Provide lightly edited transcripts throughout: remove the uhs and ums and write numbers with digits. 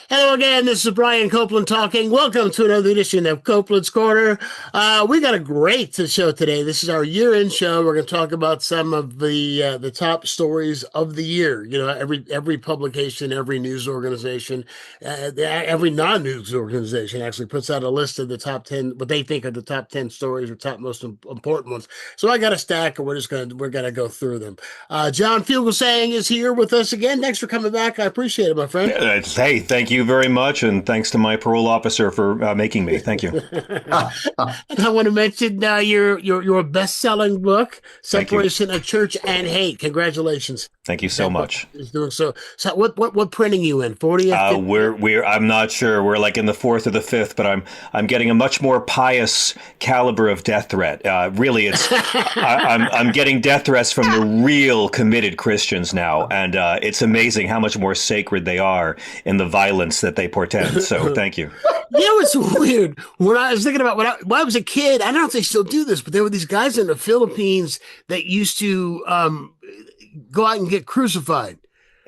Hello again. This is Brian Copeland talking. Welcome to another edition of Copeland's Corner. We got a great show today. This is our year-end show. We're going to talk about some of the top stories of the year. You know, every publication, every news organization, every non-news organization actually puts out a list of the top 10, what they think are the top 10 stories or top most important ones. So I got a stack, and we're gonna go through them. John Fugelsang is here with us again. Thanks for coming back. I appreciate it, my friend. Hey, thank you very much, and thanks to my parole officer for making me. Thank you. And I want to mention your best-selling book, Separation of Church and Hate. Congratulations. Thank you so much. Is doing so. So what printing you in? 40th? We're I'm not sure. We're like in the fourth or the fifth, but I'm getting a much more pious caliber of death threat. Really, it's I'm getting death threats from the real committed Christians now, and it's amazing how much more sacred they are in the violence that they portend. So thank you. You know, it's weird. When I was thinking about when I was a kid, I don't know if they still do this, but there were these guys in the Philippines that used to go out and get crucified.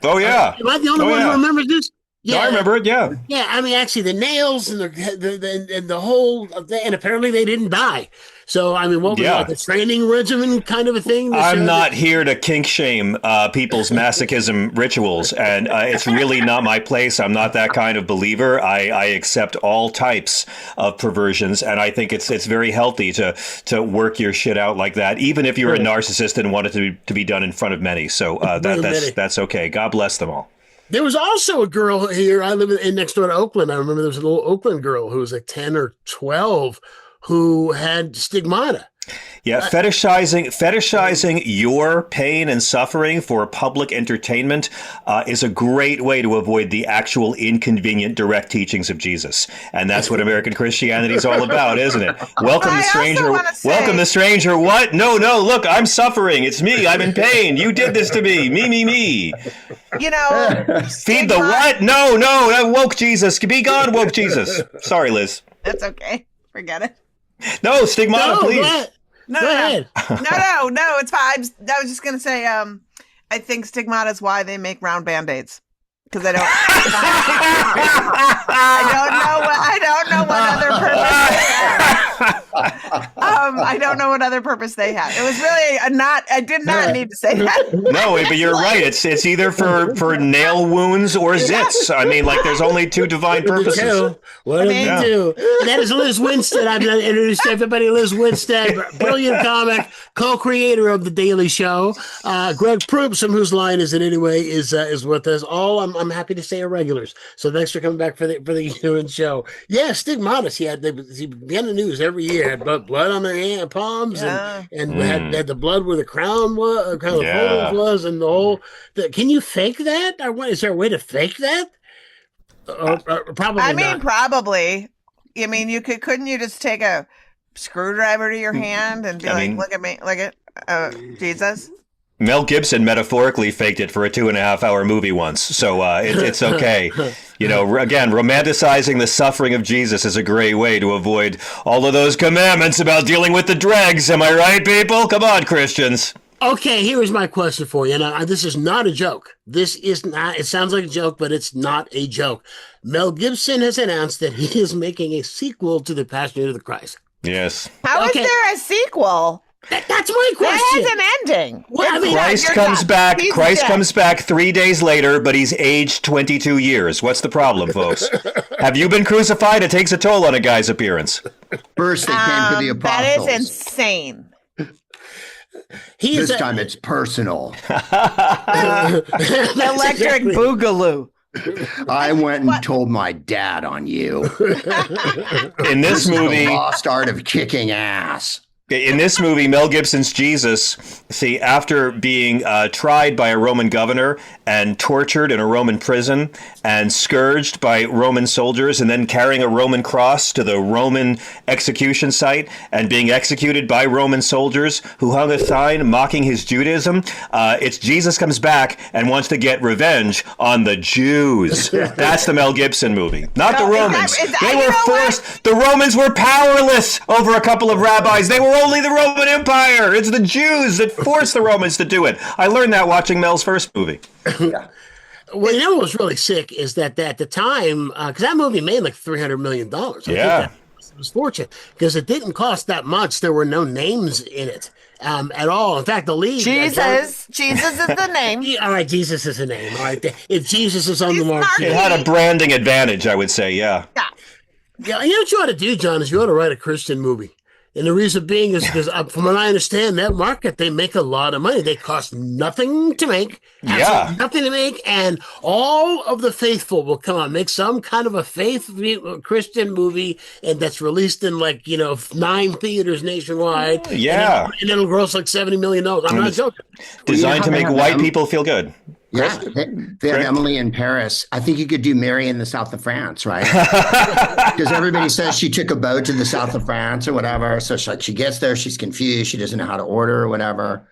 Oh yeah. Am I the only one who remembers this? Yeah, no, I remember it. Yeah. Yeah. I mean, actually, the nails and the whole thing, and apparently they didn't die. So, I mean, what was like a training regimen kind of a thing? I'm not here to kink shame people's masochism rituals, and it's really not my place. I'm not that kind of believer. I accept all types of perversions, and I think it's very healthy to work your shit out like that, even if you're a narcissist and want it to be done in front of many. So that's okay. God bless them all. There was also a girl here. I live in next door to Oakland. I remember there was a little Oakland girl who was like 10 or 12 who had stigmata. Yeah, fetishizing your pain and suffering for public entertainment is a great way to avoid the actual inconvenient direct teachings of Jesus. And that's what American Christianity is all about, isn't it? Welcome the stranger. Welcome the stranger. What? No, look, I'm suffering. It's me. I'm in pain. You did this to me. Me. You know, feed the what? No, woke Jesus. Be gone, woke Jesus. Sorry, Liz. That's okay. Forget it. No, stigmata, please. No, it's fine. I was just gonna say, I think stigmata is why they make round band-aids. Because I don't know what other purpose. I don't know what other purpose they have. It was really I did not need to say that. No, but you're right. It's either for nail wounds or zits. I mean, like there's only two divine purposes. What do they do? That is Liz Winstead. I've introduced everybody. Liz Winstead, brilliant comic, co-creator of The Daily Show. Greg Proops, from whose line is it anyway, is with us. I'm happy to say irregulars. So thanks for coming back for the year-end show. Yeah, stigmata. He began the news every year. Had blood on their palms and had the blood where the crown was, was, and the whole. Can you fake that? Is there a way to fake that? Probably. I mean, probably. I mean, couldn't you just take a screwdriver to your hand and be look at me, look at Jesus? Mel Gibson metaphorically faked it for a 2.5-hour movie once, so it's okay. You know, again, romanticizing the suffering of Jesus is a great way to avoid all of those commandments about dealing with the dregs. Am I right, people? Come on, Christians. Okay, here is my question for you. Now, this is not a joke. This is not, it sounds like a joke, but it's not a joke. Mel Gibson has announced that he is making a sequel to The Passion of the Christ. Yes. How is there a sequel? That's my question. That has an ending. Well, I mean, Christ comes back. Christ comes back 3 days later, but he's aged 22 years. What's the problem, folks? Have you been crucified? It takes a toll on a guy's appearance. First, it came to the apostles. That is insane. This time it's personal. Electric boogaloo. I went and told my dad on you. In this movie, the lost art of kicking ass. In this movie, Mel Gibson's Jesus, after being tried by a Roman governor and tortured in a Roman prison and scourged by Roman soldiers and then carrying a Roman cross to the Roman execution site and being executed by Roman soldiers who hung a sign mocking his Judaism, it's Jesus comes back and wants to get revenge on the Jews. That's the Mel Gibson movie, not the Romans. They were forced. The Romans were powerless over a couple of rabbis. They were only the Roman Empire. It's the Jews that forced the Romans to do it. I learned that watching Mel's first movie. Well, you know what was really sick is that at the time, because that movie made like $300 million. Yeah. It was fortunate because it didn't cost that much. There were no names in it at all. In fact, the lead. Jesus is the name. All right, Jesus is a name. All right, if Jesus is on the marquee. It had a branding advantage, I would say, yeah. Yeah, you know what you ought to do, John, is you ought to write a Christian movie. And the reason being is because, from what I understand, that market, they make a lot of money. They cost nothing to make. Yeah. Nothing to make. And all of the faithful will come out, make some kind of a Christian movie, and that's released in 9 theaters nationwide. Yeah. And it'll gross like $70 million. I'm not joking. Designed to make white people feel good. Yeah, they have Emily in Paris. I think you could do Mary in the south of France, right? Because everybody says she took a boat to the south of France or whatever. So she gets there, she's confused, she doesn't know how to order or whatever.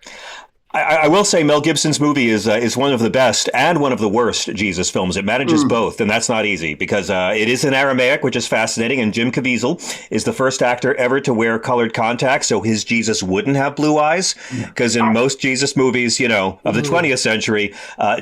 I will say Mel Gibson's movie is one of the best and one of the worst Jesus films. It manages both, and that's not easy because it is in Aramaic, which is fascinating. And Jim Caviezel is the first actor ever to wear colored contacts, so his Jesus wouldn't have blue eyes. Because in most Jesus movies, of the 20th century,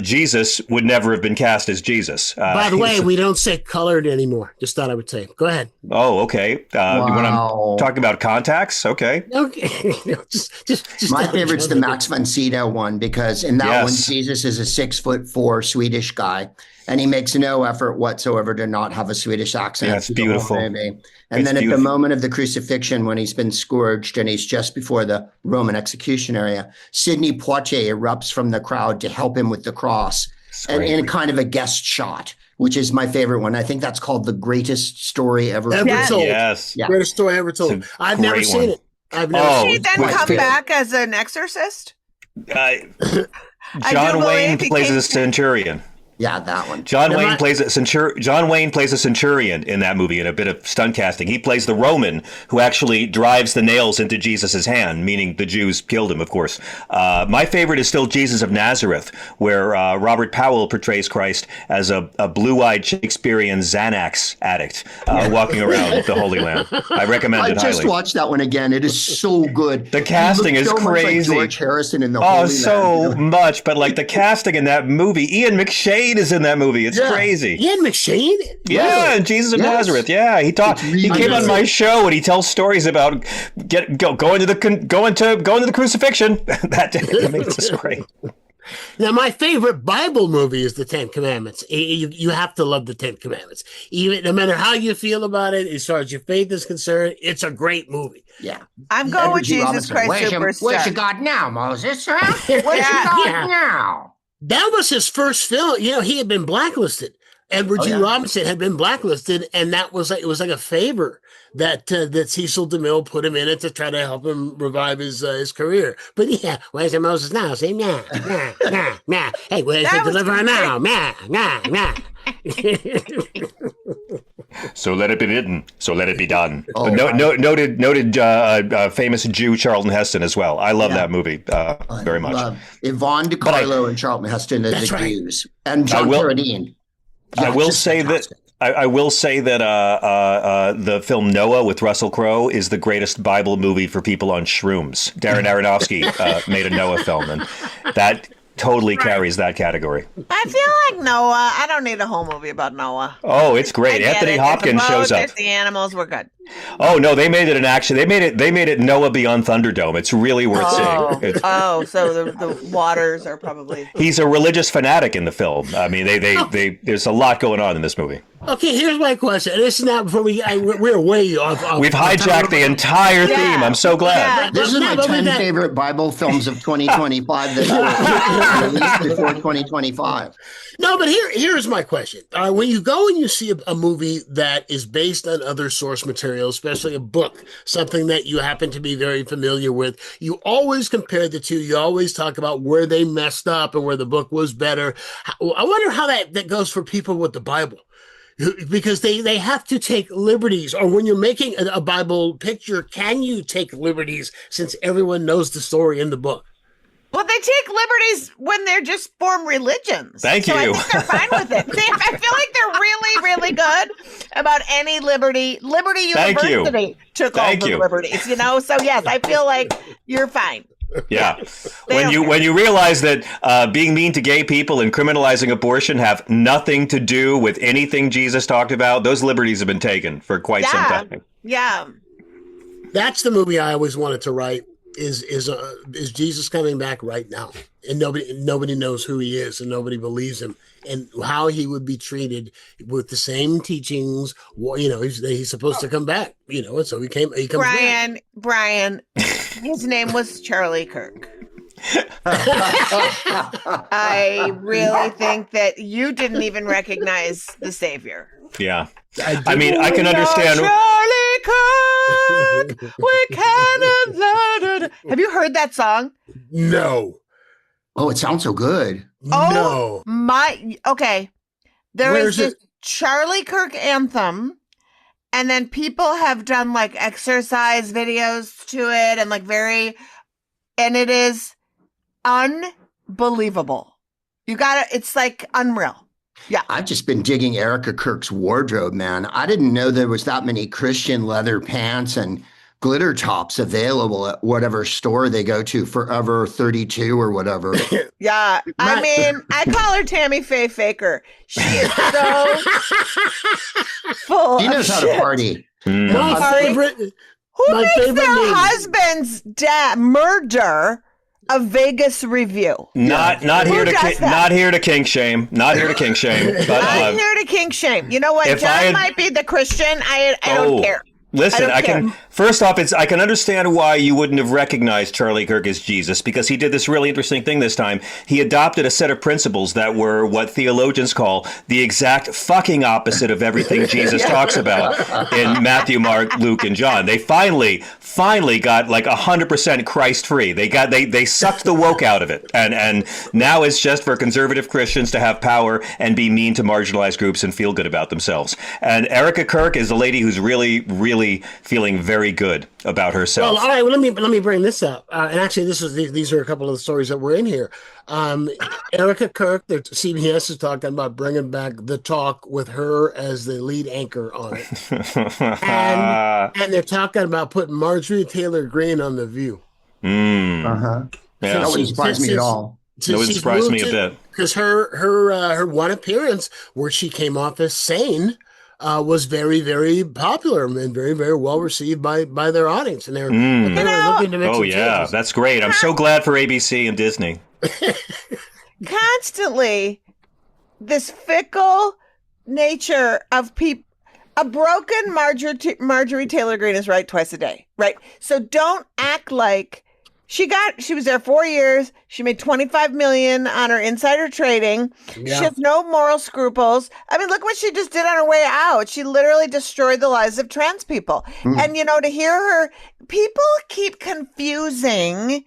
Jesus would never have been cast as Jesus. By the way, we don't say colored anymore. Just thought I would say. Go ahead. Oh, okay. When I'm talking about contacts, okay. Okay. just My favorite's the Max von Sydow one, because in that one, Jesus is a 6'4" Swedish guy, and he makes no effort whatsoever to not have a Swedish accent. That's beautiful. And then at the moment of the crucifixion, when he's been scourged and he's just before the Roman execution area, Sidney Poitier erupts from the crowd to help him with the cross, and in kind of a guest shot, which is my favorite one. I think that's called the greatest story ever told. Yes. Yeah. Greatest story ever told. I've never seen it. Did she then come back as an exorcist? John Wayne plays a centurion. Yeah, that one. John Wayne plays a centurion in that movie in a bit of stunt casting. He plays the Roman who actually drives the nails into Jesus's hand, meaning the Jews killed him, of course. My favorite is still Jesus of Nazareth, where Robert Powell portrays Christ as a blue-eyed Shakespearean Xanax addict walking around the Holy Land. I recommend it highly. I just watched that one again. It is so good. The casting is so crazy. Much like George Harrison in the Holy Land. Oh, so much. But the casting in that movie, Ian McShane is in that movie. It's crazy. Ian McShane? Yeah, and Jesus of Nazareth. Yeah, he came on my show and he tells stories about going to the crucifixion. That makes us great. Now, my favorite Bible movie is the Ten Commandments. You have to love the Ten Commandments. Even no matter how you feel about it, as far as your faith is concerned, it's a great movie. Yeah, I'm going with Jesus Christ Superstar. Where's your God now, Moses? Huh? Where's your God now? That was his first film. He had been blacklisted. Edward G. Robinson had been blacklisted, and it was like a favor that Cecil DeMille put him in it to try to help him revive his career. But where's the Moses now? Say nah. Hey, where's the deliverer now? Nah. So let it be written. So let it be done. Noted famous Jew Charlton Heston as well. I love that movie very much. Love Yvonne DiCarlo and Charlton Heston as the Jews, and John Carradine. I will say that the film Noah with Russell Crowe is the greatest Bible movie for people on shrooms. Darren Aronofsky made a Noah film, and that totally carries that category. I feel like Noah. I don't need a whole movie about Noah. Oh, it's great. Anthony Hopkins shows up. The animals were good. Oh no, they made it an action. They made it Noah Beyond Thunderdome. It's really worth seeing. So the waters are probably. He's a religious fanatic in the film. I mean, there's a lot going on in this movie. Okay, here's my question. This is not before we're way off. We've hijacked the entire theme. I'm so glad. Yeah, this is my 10 favorite Bible films of 2025 that were released before 2025. No, but here's my question. When you go and you see a movie that is based on other source material, especially a book, something that you happen to be very familiar with, you always compare the two. You always talk about where they messed up and where the book was better. I wonder how that goes for people with the Bible. Because they have to take liberties, or when you're making a Bible picture, can you take liberties since everyone knows the story in the book? Well, they take liberties when they're just form religions. Thank you. I think they're fine with it. I feel like they're really, really good about any liberty. Liberty University took all the liberties, So yes, I feel like you're fine. Yeah. They When you realize that being mean to gay people and criminalizing abortion have nothing to do with anything Jesus talked about, those liberties have been taken for quite some time. Yeah. That's the movie I always wanted to write. Is Jesus coming back right now? And nobody knows who he is, and nobody believes him, and how he would be treated with the same teachings. Well, he's supposed to come back. And so he comes back. Brian, his name was Charlie Kirk. I really think that you didn't even recognize the Savior. Yeah. I mean, I can understand. Charlie Kirk, we cannot. Have you heard that song? No. Oh, it sounds so good. No. Okay. There is this Charlie Kirk anthem, and then people have done like exercise videos to it, and and it is unbelievable. It's like unreal. Yeah. I've just been digging Erica Kirk's wardrobe, man. I didn't know there was that many Christian leather pants and glitter tops available at whatever store they go to, Forever 32 or whatever. Yeah. I mean, I call her Tammy Faye Faker. She is so full She knows of how shit. to party. My favorite. Who my makes favorite their name. husband's murder a Vegas review? Not here to kink shame. Not here to kink shame. But I'm here to kink shame. You know what? John might be the Christian. I don't care. Listen, I can understand why you wouldn't have recognized Charlie Kirk as Jesus, because he did this really interesting thing this time. He adopted a set of principles that were what theologians call the exact fucking opposite of everything Jesus talks about in Matthew, Mark, Luke, and John. They finally got like 100% Christ free. They sucked the woke out of it. And now it's just for conservative Christians to have power and be mean to marginalized groups and feel good about themselves. And Erica Kirk is a lady who's really, really feeling very good about herself. Well, all right. Well, let me bring this up. And actually, these are a couple of the stories that were in here. Erica Kirk, CBS is talking about bringing back The Talk with her as the lead anchor on it, and they're talking about putting Marjorie Taylor Greene on The View. Yeah. That wouldn't surprise me at all. That wouldn't surprise me a bit. Because her one appearance where she came off as sane was very, very popular and very, very well received by their audience. And they were looking to make some changes. That's great. I'm so glad for ABC and Disney. Constantly, this fickle nature of people. A broken Marjorie Taylor Greene is right twice a day, right? So don't act like she was there 4 years. She made $25 million on her insider trading. Yeah. She has no moral scruples. I mean, look what she just did on her way out. She literally destroyed the lives of trans people. And, to hear her, people keep confusing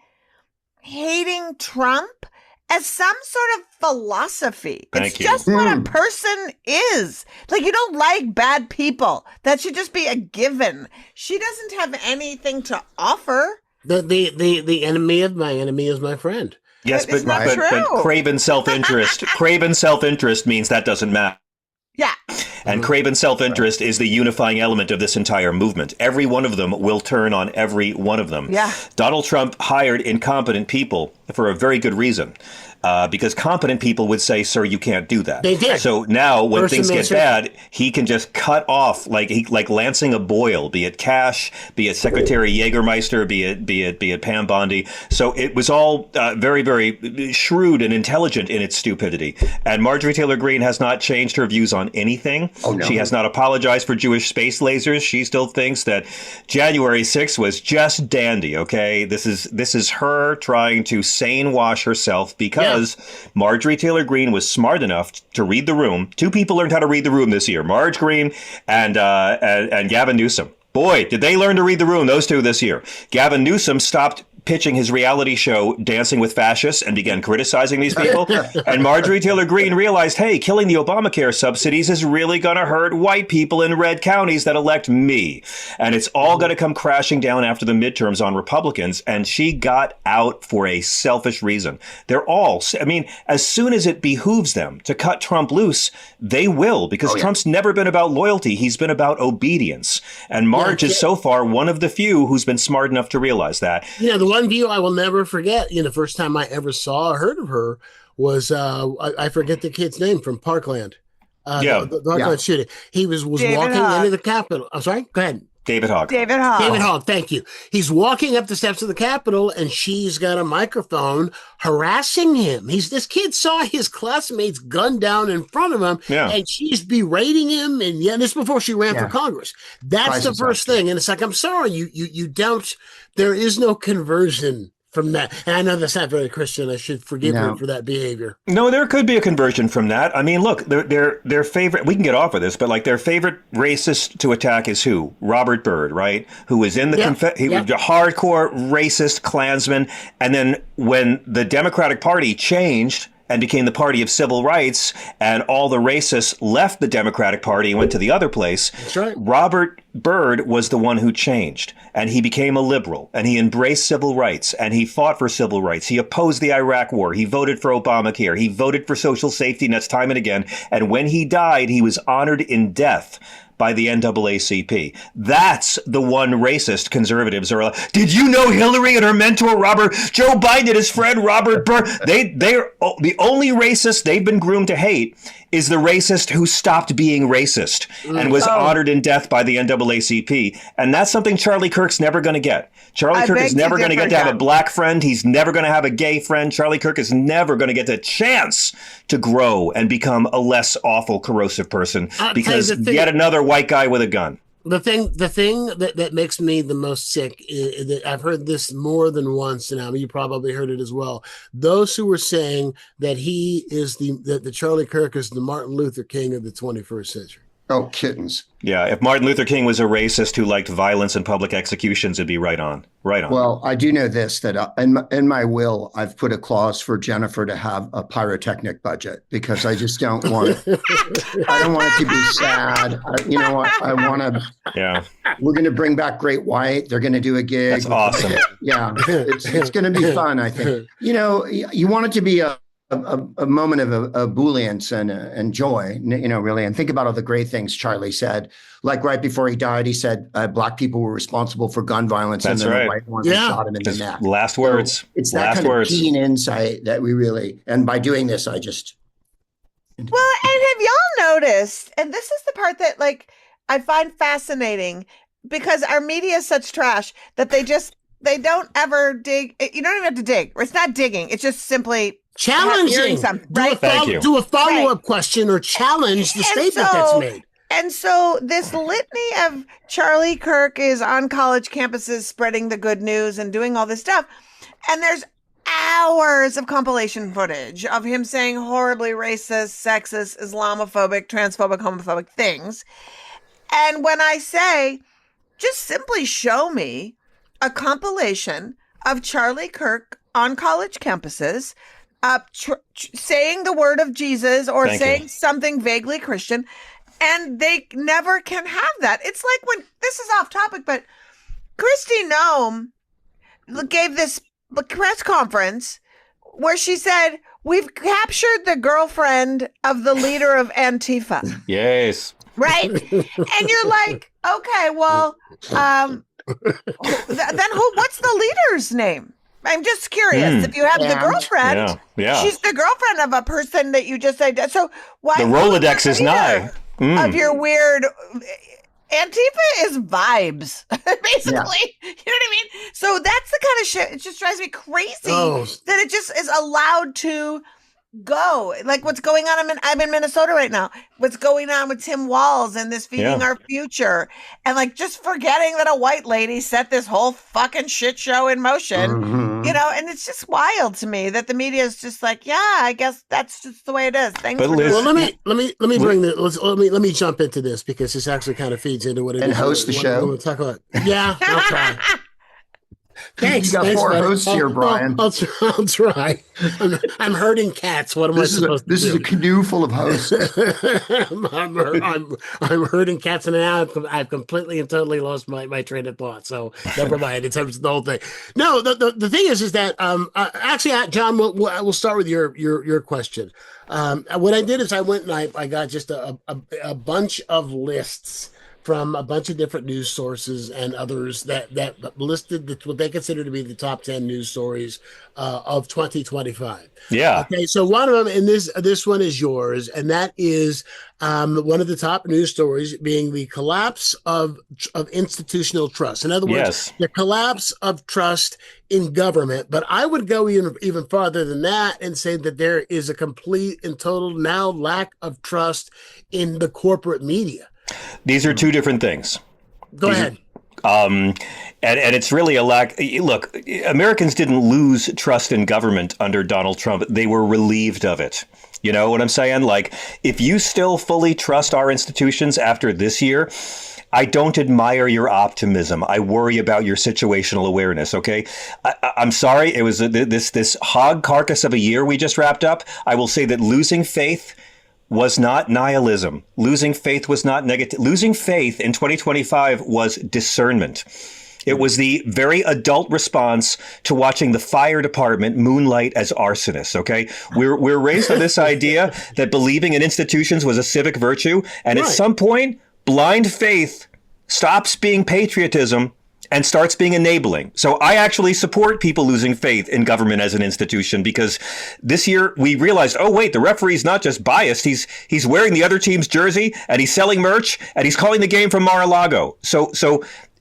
hating Trump as some sort of philosophy. It's just what a person is. Like, you don't like bad people. That should just be a given. She doesn't have anything to offer. The enemy of my enemy is my friend. Yes, but craven self-interest. Craven self-interest means that doesn't matter. Yeah. And craven self-interest is the unifying element of this entire movement. Every one of them will turn on every one of them. Yeah. Donald Trump hired incompetent people for a very good reason. Because competent people would say, sir, you can't do that. They did. So now when things get bad, he can just cut off like lancing a boil, be it Cash, be it Secretary Jägermeister, be it Pam Bondi. So it was all very, very shrewd and intelligent in its stupidity. And Marjorie Taylor Greene has not changed her views on anything. Oh, no. She has not apologized for Jewish space lasers. She still thinks that January 6th was just dandy. Okay, this is her trying to sane wash herself because Marjorie Taylor Greene was smart enough to read the room. Two people learned how to read the room this year, Marge Greene and Gavin Newsom. Boy, did they learn to read the room, those two this year. Gavin Newsom stopped pitching his reality show Dancing with Fascists and began criticizing these people. And Marjorie Taylor Greene realized, hey, killing the Obamacare subsidies is really going to hurt white people in red counties that elect me. And it's all going to come crashing down after the midterms on Republicans. And she got out for a selfish reason. As soon as it behooves them to cut Trump loose, they will, because Trump's never been about loyalty. He's been about obedience. And Marge is so far one of the few who's been smart enough to realize that. The one view I will never forget. The first time I ever saw or heard of her was I forget the kid's name from Parkland. The Parkland shooting. He was David walking Hogg. into the Capitol. I'm sorry. Go ahead. David Hogg. David Hogg. David Hogg, thank you. He's walking up the steps of the Capitol, and she's got a microphone harassing him. This kid saw his classmates gunned down in front of him, and she's berating him. And this before she ran for Congress. That's the first thing. And it's like, I'm sorry, you don't. There is no conversion from that. And I know that's not very Christian. I should forgive her for that behavior. No, there could be a conversion from that. I mean, look, their favorite, we can get off of this, but like their favorite racist to attack is who? Robert Byrd, right? Who was in the, he was a hardcore racist Klansman. And then when the Democratic Party changed and became the party of civil rights, and all the racists left the Democratic Party and went to the other place. That's right. Robert Byrd was the one who changed, and he became a liberal, and he embraced civil rights, and he fought for civil rights. He opposed the Iraq War. He voted for Obamacare. He voted for social safety nets time and again. And when he died, he was honored in death by the NAACP. That's the one racist conservatives are. Did you know Hillary and her mentor Joe Biden and his friend Robert Byrd? They're the only racist they've been groomed to hate is the racist who stopped being racist and was honored in death by the NAACP. And that's something Charlie Kirk's never going to get. Charlie Kirk is never going to get to have a black friend. He's never going to have a gay friend. Charlie Kirk is never going to get the chance to grow and become a less awful, corrosive person because yet another white guy with a gun. The thing that makes me the most sick is that I've heard this more than once, and you probably heard it as well. Those who were saying that he is that Charlie Kirk is the Martin Luther King of the 21st century. Oh, kittens. Yeah, if Martin Luther King was a racist who liked violence and public executions, it'd be right on. Right on. Well, I do know this, that in my will, I've put a clause for Jennifer to have a pyrotechnic budget because I just don't want it. I don't want it to be sad. You know what? I want to. Yeah. We're going to bring back Great White. They're going to do a gig. That's awesome. Yeah. It's going to be fun, I think. You want it to be a moment of ebullience and joy, really. And think about all the great things Charlie said. Like right before he died, he said black people were responsible for gun violence. That's and then right. the white ones shot him in the neck. Last words. So it's that kind of keen insight that we really, and by doing this, I just. Well, and have y'all noticed, and this is the part that I find fascinating because our media is such trash that they don't ever dig. You don't even have to dig. It's not digging. It's just simply challenging something, right? Do a follow-up question or challenge the statement that's made. And so this litany of Charlie Kirk is on college campuses spreading the good news and doing all this stuff. And there's hours of compilation footage of him saying horribly racist, sexist, Islamophobic, transphobic, homophobic things. And when I say, just simply show me a compilation of Charlie Kirk on college campuses saying the word of Jesus or saying something vaguely Christian, and they never can have that. It's like when, this is off topic, but Kristi Noem gave this press conference where she said, we've captured the girlfriend of the leader of Antifa. Yes. Right? And you're like, okay, well, then what's the leader's name? I'm just curious. If you have the girlfriend, she's the girlfriend of a person that you just said. So why? The Rolodex is nigh. Of your weird Antifa is vibes, basically. Yeah. You know what I mean? So that's the kind of shit. It just drives me crazy that it just is allowed to go. Like what's going on? I'm in Minnesota right now. What's going on with Tim Walz and this Feeding Our Future, and just forgetting that a white lady set this whole fucking shit show in motion. And it's just wild to me that the media is just like, yeah, I guess that's just the way it is. Thanks for well, let me bring this. Let me jump into this because this actually kind of feeds into what it is. And host the show. We'll talk about. Yeah, I'll try. Thanks. You got four hosts here, Brian. I'll try. I'm herding cats. What am I supposed to do? This is a canoe full of hosts. I'm herding cats, and now I've completely and totally lost my train of thought. So never mind. It's the whole thing. No, the thing is that actually, John, we'll start with your question. What I did is I went and I got just a bunch of lists from a bunch of different news sources and others that listed what they consider to be the top 10 news stories of 2025. Yeah. Okay, so one of them, and this one is yours, and that is one of the top news stories being the collapse of institutional trust. In other words, Yes. the collapse of trust in government. But I would go even farther than that and say that there is a complete and total now lack of trust in the corporate media. These are two different things. Go ahead. And it's really a lack. Look, Americans didn't lose trust in government under Donald Trump. They were relieved of it. You know what I'm saying? Like, if you still fully trust our institutions after this year, I don't admire your optimism. I worry about your situational awareness. OK, I'm sorry. It was this hog carcass of a year we just wrapped up. I will say that losing faith was not nihilism. Losing faith was not negative. Losing faith in 2025 was discernment. It was the very adult response to watching the fire department moonlight as arsonists. Okay, we're raised on this idea that believing in institutions was a civic virtue, and at some point, blind faith stops being patriotism and starts being enabling. So I actually support people losing faith in government as an institution, because this year we realized, oh wait, the referee's not just biased. He's wearing the other team's jersey, and he's selling merch, and he's calling the game from Mar-a-Lago. So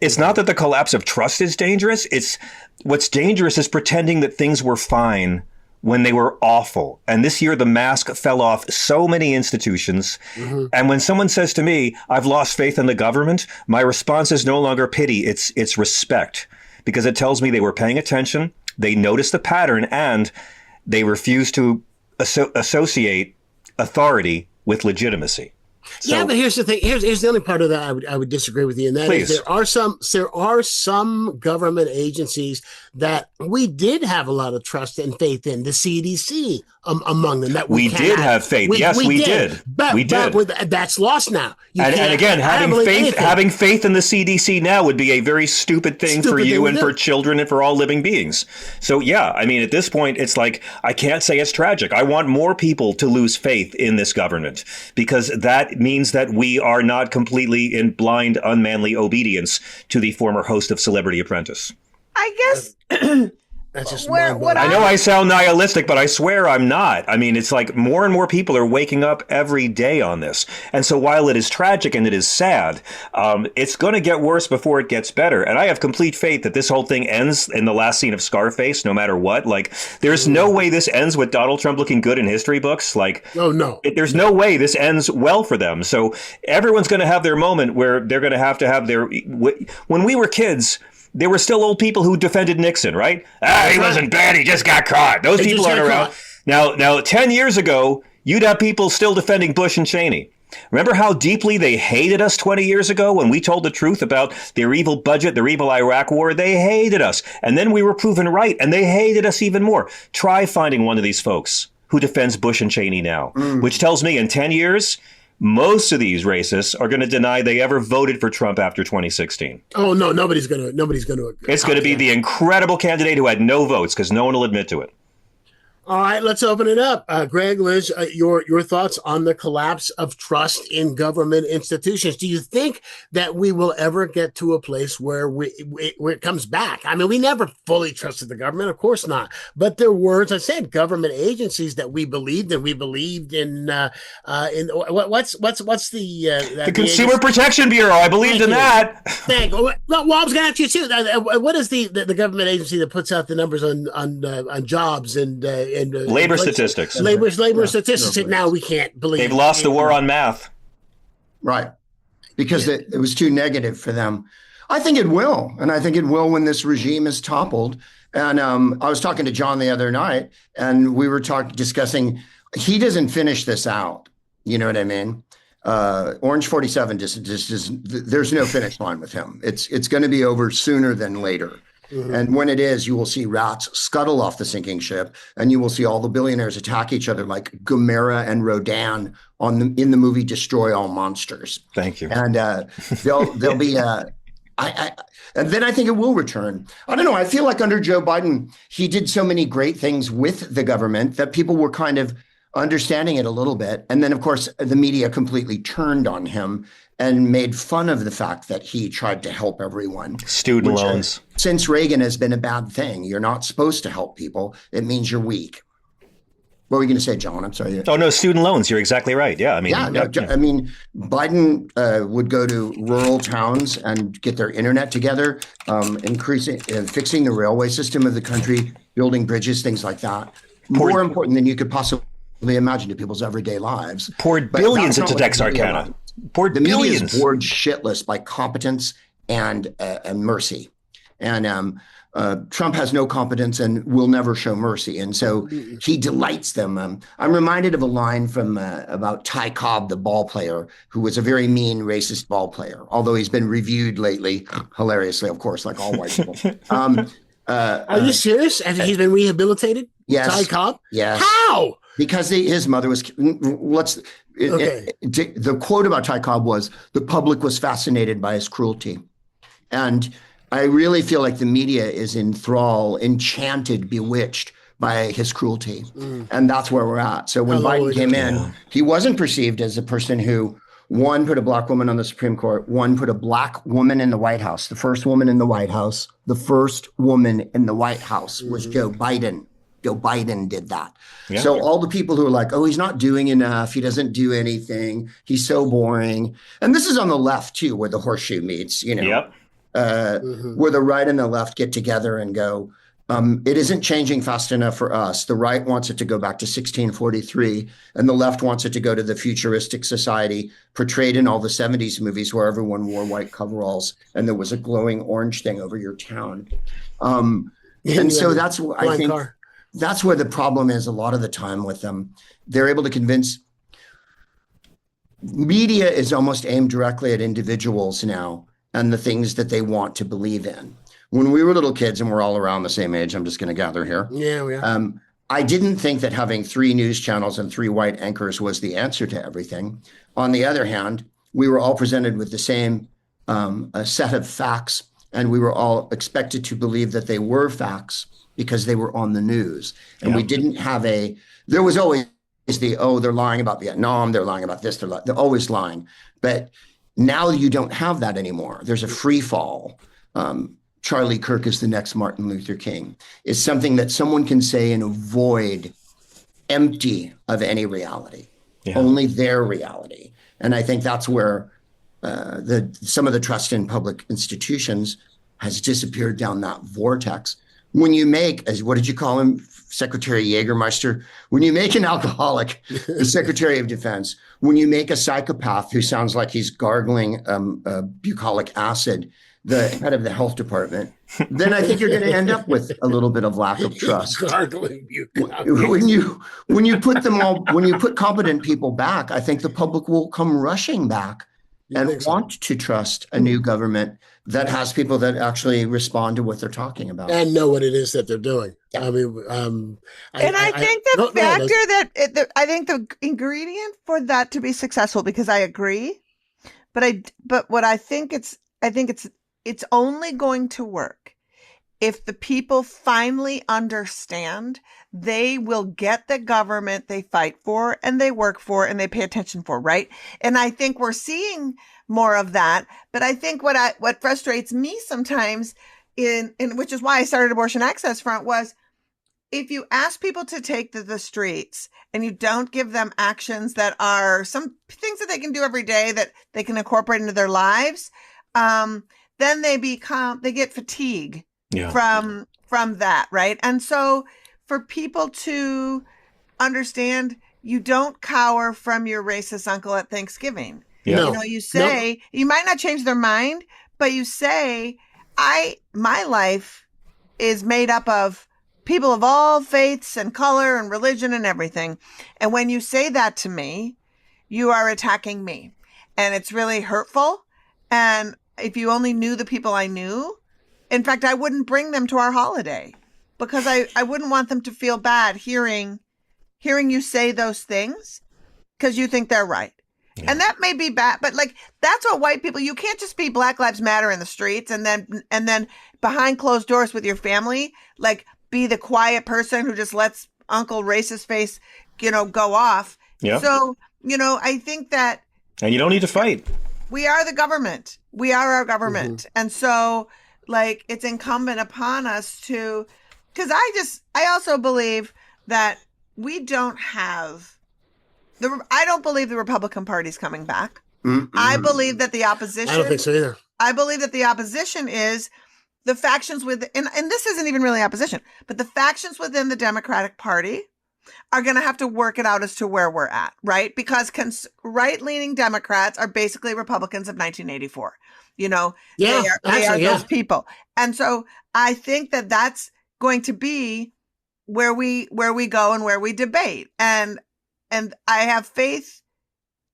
it's not that the collapse of trust is dangerous. It's what's dangerous is pretending that things were fine when they were awful. And this year, the mask fell off so many institutions. Mm-hmm. And when someone says to me, I've lost faith in the government, my response is no longer pity. It's respect, because it tells me they were paying attention. They noticed the pattern, and they refused to associate authority with legitimacy. So, yeah, but here's the thing. Here's the only part of that I would disagree with you, and that is there are some government agencies that we did have a lot of trust and faith in. The CDC among them. That we did have faith. Yes, we did. But that's lost now. And again, having faith in the CDC now would be a very stupid thing for you and for children and for all living beings. So yeah, I mean, at this point, it's like, I can't say it's tragic. I want more people to lose faith in this government, because that means that we are not completely in blind, unmanly obedience to the former host of Celebrity Apprentice. I guess that's just I know I sound nihilistic, but I swear I'm not. I mean, it's like more and more people are waking up every day on this. And so while it is tragic and it is sad, it's going to get worse before it gets better. And I have complete faith that this whole thing ends in the last scene of Scarface, no matter what. Like, there's no way this ends with Donald Trump looking good in history books. Like, oh, no. There's no way this ends well for them. So everyone's going to have their moment where they're going to have their... When we were kids, there were still old people who defended Nixon, right? He wasn't bad, he just got caught. Those people aren't around. Now, 10 years ago, you'd have people still defending Bush and Cheney. Remember how deeply they hated us 20 years ago when we told the truth about their evil budget, their evil Iraq war? They hated us. And then we were proven right, and they hated us even more. Try finding one of these folks who defends Bush and Cheney now, which tells me in 10 years... most of these racists are going to deny they ever voted for Trump after 2016. Oh no, nobody's going to. It's going to be the incredible candidate who had no votes, because no one will admit to it. All right, let's open it up. Greg, Liz, your thoughts on the collapse of trust in government institutions. Do you think that we will ever get to a place where where it comes back? I mean, we never fully trusted the government, of course not. But there were, as I said, government agencies that we believed in. We believed in what's the Consumer Protection Bureau. I believed in that. Thank you. Well, I was going to ask you too. What is the government agency that puts out the numbers on jobs and labor statistics. Labor statistics. Now we can't believe they've lost the war on math. Right. Because it was too negative for them. I think it will. And I think it will when this regime is toppled. And I was talking to John the other night, and we were discussing, he doesn't finish this out. You know what I mean? Orange 47, there's no finish line with him. It's going to be over sooner than later. Mm-hmm. And when it is, you will see rats scuttle off the sinking ship, and you will see all the billionaires attack each other like Gomera and Rodan in the movie Destroy All Monsters. Thank you. And they'll be and then I think it will return. I don't know. I feel like under Joe Biden, he did so many great things with the government that people were kind of understanding it a little bit. And then, of course, the media completely turned on him and made fun of the fact that he tried to help everyone. Student loans. Since Reagan has been a bad thing. You're not supposed to help people. It means you're weak. What were you going to say, John? I'm sorry. Oh, no, student loans. You're exactly right. Yeah. I mean, I mean, Biden would go to rural towns and get their internet together, fixing the railway system of the country, building bridges, things like that. More important than you could possibly imagine to people's everyday lives. Poured billions into Texarkana. The media is bored shitless by competence and mercy. And Trump has no competence and will never show mercy. And so he delights them. I'm reminded of a line from about Ty Cobb, the ball player, who was a very mean, racist ball player, although he's been reviewed lately, hilariously, of course, like all white people. Are you serious? He's been rehabilitated? Yes. Ty Cobb? Yes. How? Because his mother was, the quote about Ty Cobb was, the public was fascinated by his cruelty. And I really feel like the media is enchanted, bewitched by his cruelty. And that's where we're at. So when Biden came in, he wasn't perceived as a person who, one, put a black woman on the Supreme Court, one, put a black woman in the White House. The first woman in the White House was Joe Biden. Joe Biden did that. Yeah. So all the people who are like, oh, he's not doing enough. He doesn't do anything. He's so boring. And this is on the left, too, where the horseshoe meets, Yep. Where the right and the left get together and go, it isn't changing fast enough for us. The right wants it to go back to 1643, and the left wants it to go to the futuristic society portrayed in all the 70s movies where everyone wore white coveralls and there was a glowing orange thing over your town. And so that's what I think. That's where the problem is a lot of the time with them. They're able to convince. Media is almost aimed directly at individuals now and the things that they want to believe in. When we were little kids, and we're all around the same age, I'm just going to gather here. Yeah, we are. I didn't think that having 3 news channels and 3 white anchors was the answer to everything. On the other hand, we were all presented with the same set of facts, and we were all expected to believe that they were facts because they were on the news. And we didn't have there was always they're lying about Vietnam, they're lying about this, they're always lying. But now you don't have that anymore. There's a free fall. Charlie Kirk is the next Martin Luther King. It's something that someone can say in a void, empty of any reality, only their reality. And I think that's where some of the trust in public institutions has disappeared down that vortex. When you make, what did you call him, Secretary Jägermeister? When you make an alcoholic the Secretary of Defense, when you make a psychopath who sounds like he's gargling bucolic acid the head of the health department, then I think you're going to end up with a little bit of lack of trust. When you put competent people back, I think the public will come rushing back and want to trust a new government that has people that actually respond to what they're talking about and know what it is that they're doing. Yeah. I mean, I think I think the ingredient for that to be successful, because I agree, but what I think it's only going to work if the people finally understand they will get the government they fight for and they work for and they pay attention for, right? And I think we're seeing more of that. But I think what frustrates me sometimes in which is why I started Abortion Access Front was, if you ask people to take to the streets and you don't give them actions that are some things that they can do every day that they can incorporate into their lives, then they get fatigue from that, right? And so for people to understand, you don't cower from your racist uncle at Thanksgiving. Yeah. You say, you might not change their mind, but you say, my life is made up of people of all faiths and color and religion and everything. And when you say that to me, you are attacking me. And it's really hurtful. And if you only knew the people I knew, in fact, I wouldn't bring them to our holiday because I wouldn't want them to feel bad hearing you say those things because you think they're right. Yeah. And that may be bad, but that's what white people, you can't just be Black Lives Matter in the streets and then behind closed doors with your family, be the quiet person who just lets Uncle Racist Face go off. Yeah. So, I think that. And you don't need to fight. We are the government. We are our government. Mm-hmm. And so, it's incumbent upon us to, because I also believe that we don't have, I don't believe the Republican Party's coming back. Mm-mm. I believe that the opposition. I don't think so either. I believe that the opposition is the factions within, and this isn't even really opposition, but the factions within the Democratic Party are going to have to work it out as to where we're at, right? Because right-leaning Democrats are basically Republicans of 1984. They are those people. And so I think that that's going to be where we go and where we debate. And I have faith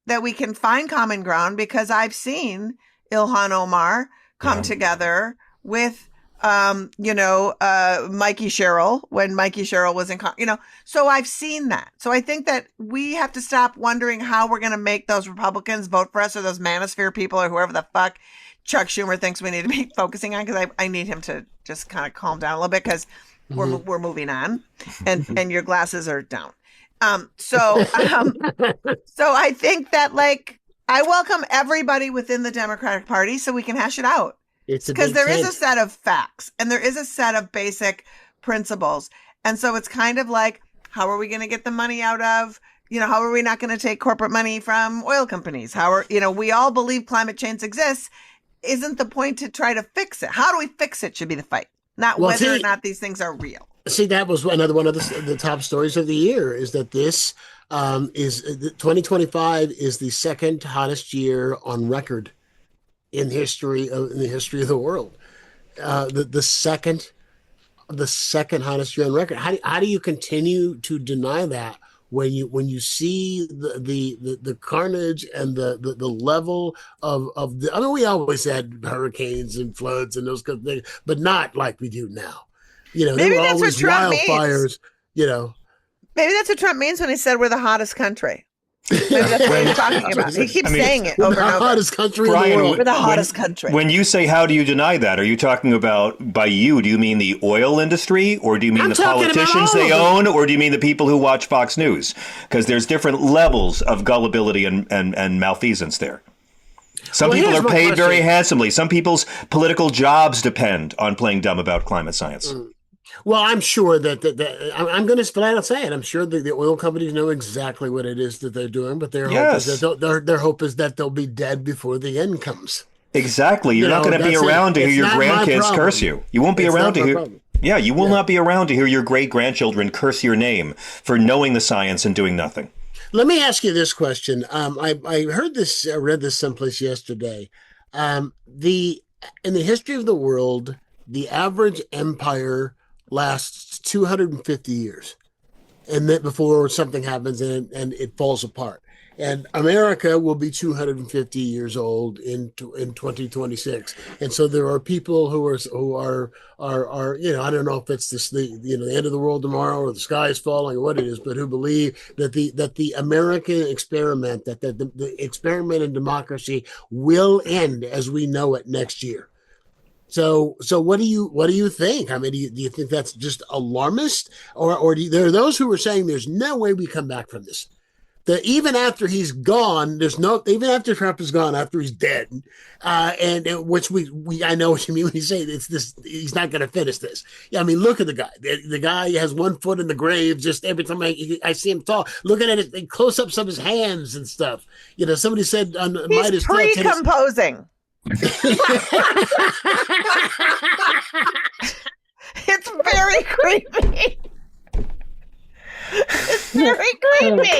that we can find common ground, because I've seen Ilhan Omar come together with Mikey Sherrill when Mikey Sherrill was in, so I've seen that. So I think that we have to stop wondering how we're going to make those Republicans vote for us, or those manosphere people, or whoever the fuck Chuck Schumer thinks we need to be focusing on, because I need him to just kind of calm down a little bit, because we're moving on, and your glasses are down. So I think that I welcome everybody within the Democratic Party so we can hash it out. Because there is a set of facts and there is a set of basic principles. And so it's kind of how are we going to get the money out of, how are we not going to take corporate money from oil companies? We all believe climate change exists. Isn't the point to try to fix it? How do we fix it should be the fight, not whether or not these things are real. See, that was another one of the top stories of the year, is that this is 2025 is the second hottest year on record in the history of the world. The second hottest year on record. How do you continue to deny that when you see the carnage and the level of the, I mean, we always had hurricanes and floods and those kind of things, but not like we do now. Maybe there were that's always what Trump wildfires. Means. Maybe that's what Trump means when he said we're the hottest country. Maybe that's what he's talking about. He keeps saying it over and over. The hottest country Brian, in the world. We're the hottest country. When you say, how do you deny that? Are you talking about, by you, do you mean the oil industry? Or do you mean the politicians they own? Or do you mean the people who watch Fox News? Because there's different levels of gullibility and malfeasance there. Some people are paid very handsomely. Some people's political jobs depend on playing dumb about climate science. Well, I'm sure that I'm going to flat out say it. I'm sure that the oil companies know exactly what it is that they're doing, but their hope is that they'll be dead before the end comes. Exactly. You're not going to be around to hear your grandkids curse you. You won't be around to hear. Yeah, you will not be around to hear your great grandchildren curse your name for knowing the science and doing nothing. Let me ask you this question. I read this someplace yesterday. In the history of the world, the average empire lasts 250 years, and then before something happens and it falls apart. And America will be 250 years old in 2026. And so there are people who are I don't know if it's the end of the world tomorrow or the sky is falling or what it is, but who believe that the American experiment, that the experiment in democracy will end as we know it next year. So what do you think? I mean, do you think that's just alarmist, or there are those who are saying there's no way we come back from this? That even after he's gone, even after Trump is gone, after he's dead, which I know what you mean when you say it's this. He's not going to finish this. Yeah, I mean, look at the guy. The guy has one foot in the grave. Just every time I see him talk, looking at it, close ups of his hands and stuff. Somebody said on he's Midas pre-composing. It's very creepy. It's very creepy.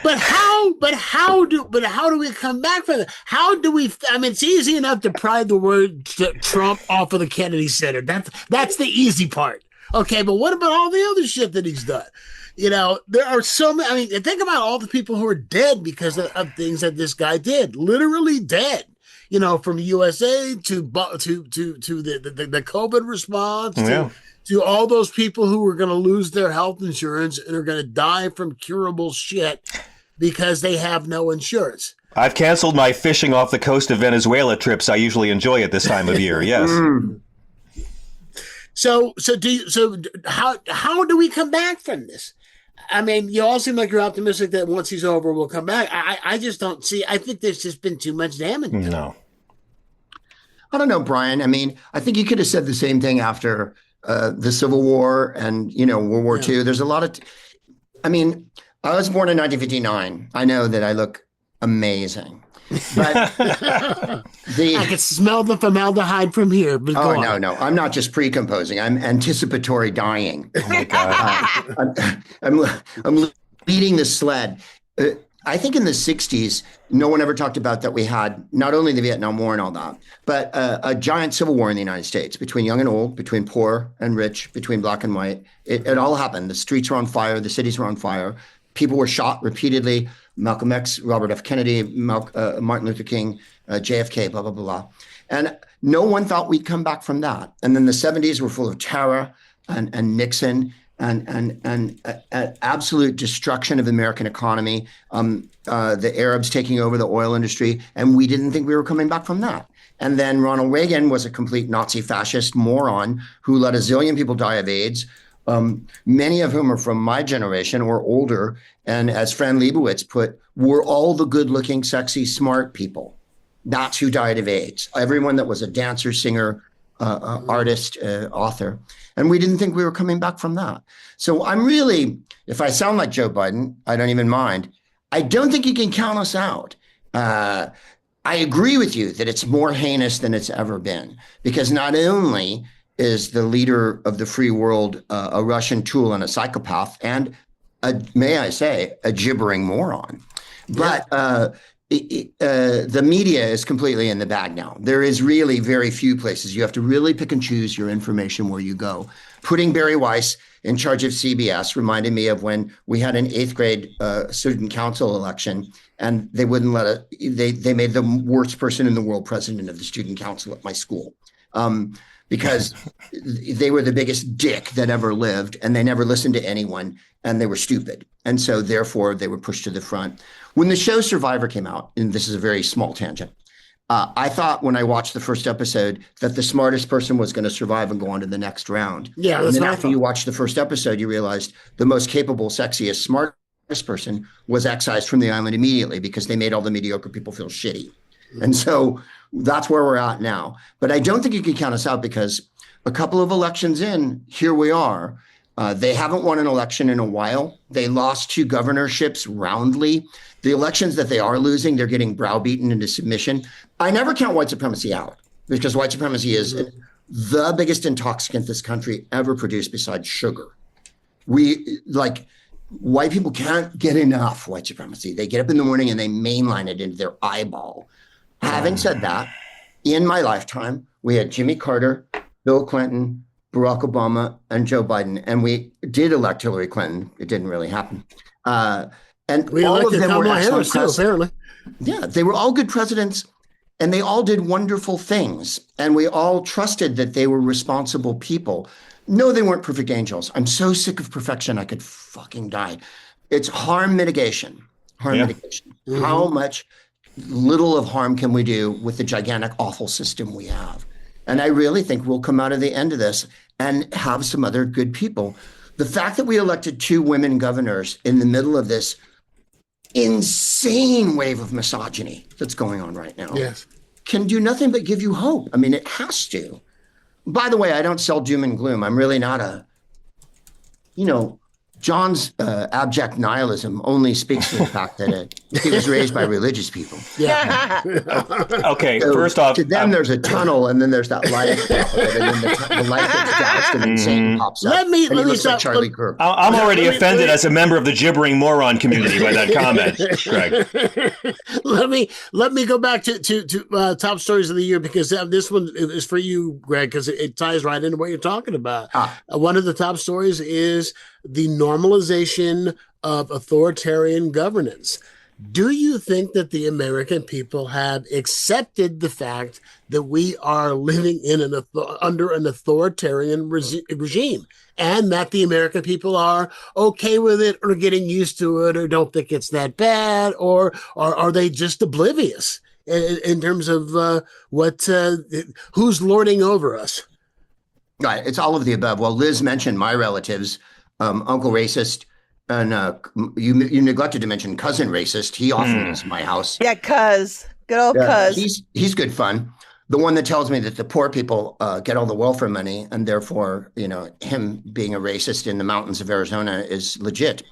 But how do we come back from it? How do we? I mean, it's easy enough to pry the word Trump off of the Kennedy Center. That's the easy part. Okay, but what about all the other shit that he's done? There are so many. I mean, think about all the people who are dead because of things that this guy did. Literally dead. From USA to the COVID response to all those people who are going to lose their health insurance and are going to die from curable shit because they have no insurance. I've canceled my fishing off the coast of Venezuela trips I usually enjoy at this time of year. Yes. So how do we come back from this? I mean, you all seem like you're optimistic that once he's over, we'll come back. I just don't see. I think there's just been too much damage. No. I don't know, Brian. I mean, I think you could have said the same thing after the Civil War and, World War II. There's a lot of, I mean, I was born in 1959. I know that I look amazing. But I can smell the formaldehyde from here. But no. I'm not just pre-composing. I'm anticipatory dying. Oh my God. I'm leading the sled. I think in the 60s, no one ever talked about that we had not only the Vietnam War and all that, but a giant civil war in the United States between young and old, between poor and rich, between black and white. It all happened. The streets were on fire. The cities were on fire. People were shot repeatedly. Malcolm X, Robert F. Kennedy, Martin Luther King, JFK, blah, blah, blah. And no one thought we'd come back from that. And then the 70s were full of terror and Nixon and absolute destruction of the American economy, the Arabs taking over the oil industry. And we didn't think we were coming back from that. And then Ronald Reagan was a complete Nazi fascist moron who let a zillion people die of AIDS. Many of whom are from my generation or older. And as Fran Lebowitz put, were all the good looking, sexy, smart people. That's who died of AIDS. Everyone that was a dancer, singer, artist, author. And we didn't think we were coming back from that. So I'm really, if I sound like Joe Biden, I don't even mind. I don't think you can count us out. I agree with you that it's more heinous than it's ever been, because not only is the leader of the free world a Russian tool and a psychopath, and may I say, a gibbering moron. But the media is completely in the bag now. There is really very few places. You have to really pick and choose your information where you go. Putting Barry Weiss in charge of CBS reminded me of when we had an 8th grade student council election, and they wouldn't let it. They made the worst person in the world president of the student council at my school. Because they were the biggest dick that ever lived, and they never listened to anyone, and they were stupid. And so therefore they were pushed to the front. When the show Survivor came out, and this is a very small tangent, I thought when I watched the first episode that the smartest person was going to survive and go on to the next round. Yeah, and then after you watched the first episode, you realized the most capable, sexiest, smartest person was excised from the island immediately because they made all the mediocre people feel shitty. And so that's where we're at now. But I don't think you can count us out, because a couple of elections in, here we are. They haven't won an election in a while. They lost 2 governorships roundly. The elections that they are losing, they're getting browbeaten into submission. I never count white supremacy out, because white supremacy is the biggest intoxicant this country ever produced besides sugar. White people can't get enough white supremacy. They get up in the morning and they mainline it into their eyeball. Having said that, in my lifetime, we had Jimmy Carter, Bill Clinton, Barack Obama, and Joe Biden. And we did elect Hillary Clinton. It didn't really happen. And we all of them were Kamala excellent Harris too, apparently. Yeah, they were all good presidents, and they all did wonderful things. And we all trusted that they were responsible people. No, they weren't perfect angels. I'm so sick of perfection, I could fucking die. It's harm mitigation. Mitigation. Mm-hmm. How much little of harm can we do with the gigantic, awful system we have? And I really think we'll come out of the end of this and have some other good people. The fact that we elected 2 women governors in the middle of this insane wave of misogyny that's going on right now can do nothing but give you hope. I mean, it has to. By the way, I don't sell doom and gloom. I'm really not John's abject nihilism only speaks to the fact that he was raised by religious people. Yeah. Okay, So first off, to them, there's a tunnel, and then there's that light, and then the light gets doused, and then Satan pops up. Let me looks like stop. Charlie Kirk. I'm already offended as a member of the gibbering moron community by that comment, Greg. let me go back to top stories of the year, because this one is for you, Greg, because it ties right into what you're talking about. One of the top stories is the normalization of authoritarian governance. Do you think that the American people have accepted the fact that we are living in under an authoritarian regime, and that the American people are okay with it, or getting used to it, or don't think it's that bad, or are they just oblivious in terms of who's lording over us? Right. It's all of the above. Well, Liz mentioned my relatives, Uncle Racist, you neglected to mention cousin racist. He often lives in my house. Yeah, good old cuz. He's good fun. The one that tells me that the poor people get all the welfare money, and therefore, him being a racist in the mountains of Arizona is legit.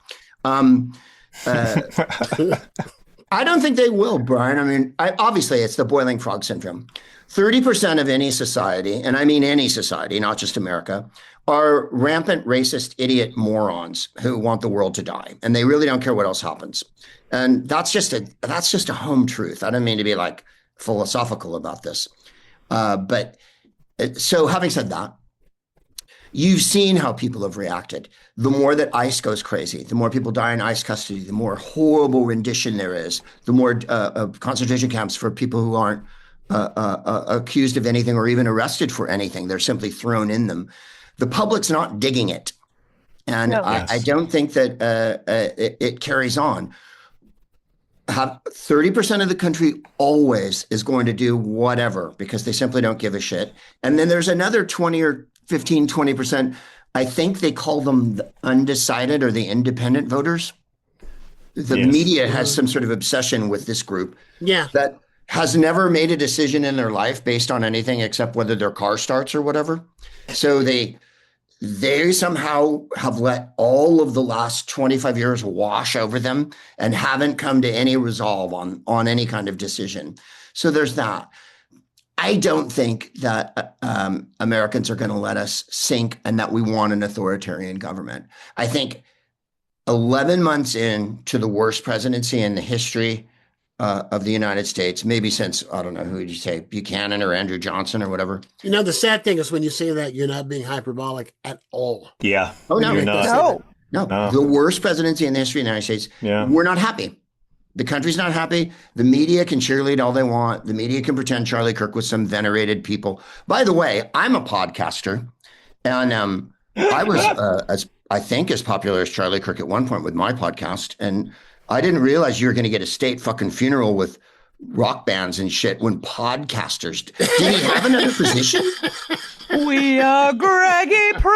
I don't think they will, Brian. I mean, obviously, it's the boiling frog syndrome. 30% of any society, and I mean any society, not just America, are rampant racist idiot morons who want the world to die, and they really don't care what else happens. And that's just a home truth. I don't mean to be like philosophical about this, but so having said that, you've seen how people have reacted. The more that ICE goes crazy, the more people die in ICE custody, the more horrible rendition there is, the more concentration camps for people who aren't accused of anything or even arrested for anything. They're simply thrown in them. The public's not digging it. And no. I don't think that it carries on. 30% of the country always is going to do whatever because they simply don't give a shit. And then there's another 20%. I think they call them the undecided or the independent voters. The media has some sort of obsession with this group that has never made a decision in their life based on anything except whether their car starts or whatever. So they somehow have let all of the last 25 years wash over them and haven't come to any resolve on any kind of decision. So there's that. I don't think that Americans are going to let us sink and that we want an authoritarian government. I think 11 months into the worst presidency in the history of the United States, maybe since, I don't know, who did you say, Buchanan or Andrew Johnson or whatever? The sad thing is when you say that, you're not being hyperbolic at all. Yeah. Oh, no. You're not. No. The worst presidency in the history of the United States. Yeah. We're not happy. The country's not happy. The media can cheerlead all they want. The media can pretend Charlie Kirk was some venerated people. By the way, I'm a podcaster, and I was, as popular as Charlie Kirk at one point with my podcast, and I didn't realize you were going to get a state fucking funeral with rock bands and shit when podcasters. Did he have another position? We are Greggy Proops.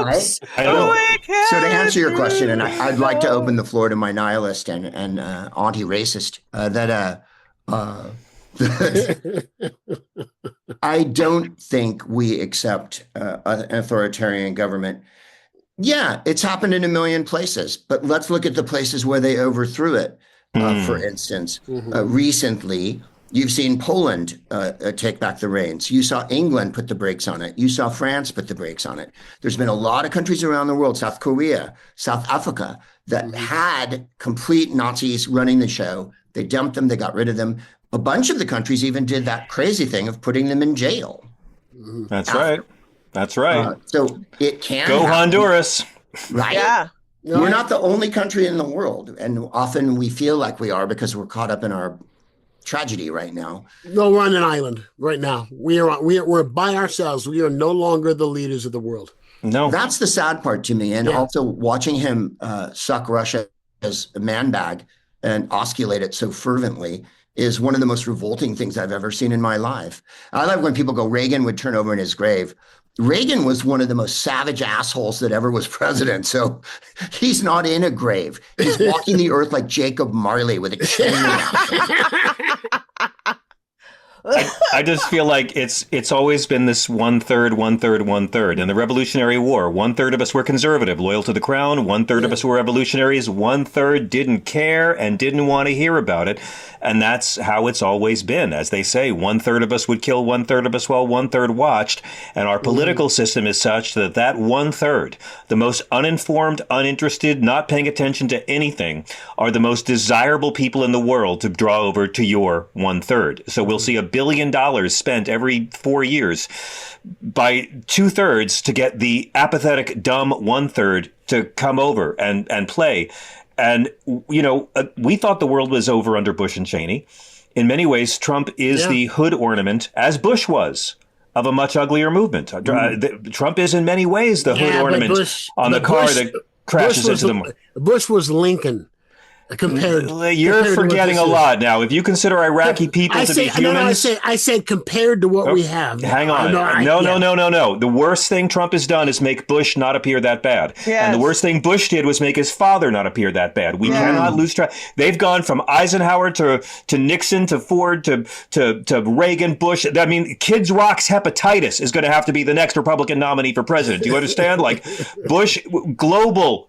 Right? So to answer your question, and I'd like to open the floor to my nihilist and anti-racist, I don't think we accept an authoritarian government. Yeah, it's happened in a million places, but let's look at the places where they overthrew it. For instance, recently, you've seen Poland take back the reins. You saw England put the brakes on it. You saw France put the brakes on it. There's been a lot of countries around the world, South Korea, South Africa, that had complete Nazis running the show. They dumped them. They got rid of them. A bunch of the countries even did that crazy thing of putting them in jail. That's right. That's right. So it can go happen. Honduras. Right? Yeah. We're not the only country in the world, and often we feel like we are because we're caught up in our tragedy right now. No, we're on an island right now. We're by ourselves. We are no longer the leaders of the world. No, that's the sad part to me, and also watching him suck Russia as a man bag and osculate it so fervently is one of the most revolting things I've ever seen in my life. I love when people go, Reagan would turn over in his grave. Reagan was one of the most savage assholes that ever was president. So he's not in a grave. He's walking the earth like Jacob Marley with a chain around. I just feel like it's always been this 1/3, 1/3, 1/3. In the Revolutionary War, 1/3 of us were conservative, loyal to the crown. 1/3 of us were revolutionaries. 1/3 didn't care and didn't want to hear about it. And that's how it's always been. As they say, 1/3 of us would kill 1/3 of us while 1/3 watched. And our political system is such that 1/3, the most uninformed, uninterested, not paying attention to anything, are the most desirable people in the world to draw over to your 1/3. So we'll see $1 billion spent every 4 years by 2/3 to get the apathetic, dumb 1/3 to come over and play. And, we thought the world was over under Bush and Cheney. In many ways, Trump is the hood ornament, as Bush was, of a much uglier movement. Trump is in many ways the hood ornament on the car that crashes into the moon. Bush was Lincoln. You're forgetting a lot now. If you consider Iraqi people to be humans, I said compared to what we have. Hang on. No. The worst thing Trump has done is make Bush not appear that bad. Yes. And the worst thing Bush did was make his father not appear that bad. We cannot lose track. They've gone from Eisenhower to Nixon to Ford to Reagan, Bush. I mean, Kids Rock's hepatitis is going to have to be the next Republican nominee for president. Do you understand? Like Bush, global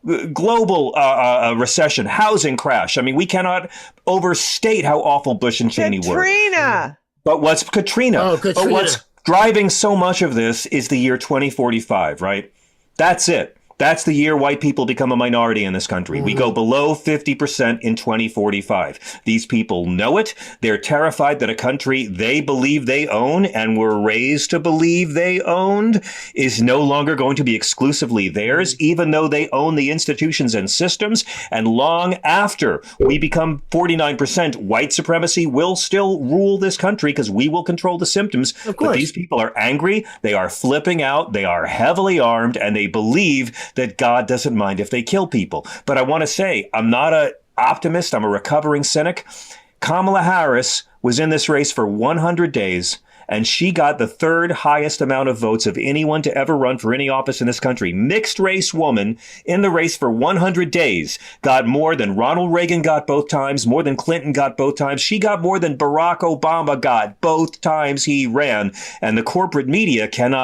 recession, housing crash. I mean, we cannot overstate how awful Bush and Cheney were. Katrina. But what's Katrina? Oh, Katrina. But what's driving so much of this is the year 2045, right? That's it. That's the year white people become a minority in this country. We go below 50% in 2045. These people know it. They're terrified that a country they believe they own and were raised to believe they owned is no longer going to be exclusively theirs, even though they own the institutions and systems. And long after we become 49%, white supremacy will still rule this country because we will control the symptoms. Of course. But these people are angry. They are flipping out. They are heavily armed, and they believe that God doesn't mind if they kill people. But I want to say, I'm not an optimist. I'm a recovering cynic. Kamala Harris was in this race for 100 days, and she got the third highest amount of votes of anyone to ever run for any office in this country. Mixed race woman in the race for 100 days got more than Ronald Reagan got both times, more than Clinton got both times. She got more than Barack Obama got both times he ran. And the corporate media can't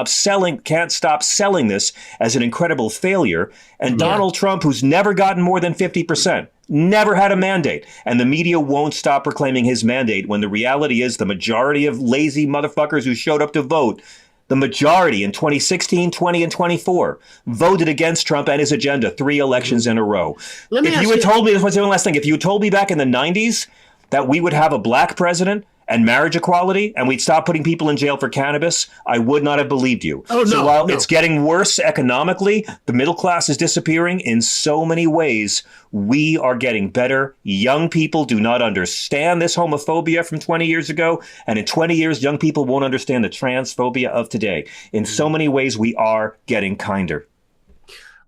stop selling this as an incredible failure. And Donald Trump, who's never gotten more than 50%, never had a mandate. And the media won't stop proclaiming his mandate when the reality is the majority of lazy motherfuckers who showed up to vote, the majority in 2016, 20, and 24, voted against Trump and his agenda 3 elections in a row. If you had told me, this was the last thing, if you had told me back in the 90s that we would have a black president and marriage equality, and we'd stop putting people in jail for cannabis, I would not have believed you. So while it's getting worse economically, the middle class is disappearing in so many ways. We are getting better. Young people do not understand this homophobia from 20 years ago. And in 20 years, young people won't understand the transphobia of today. In so many ways, we are getting kinder.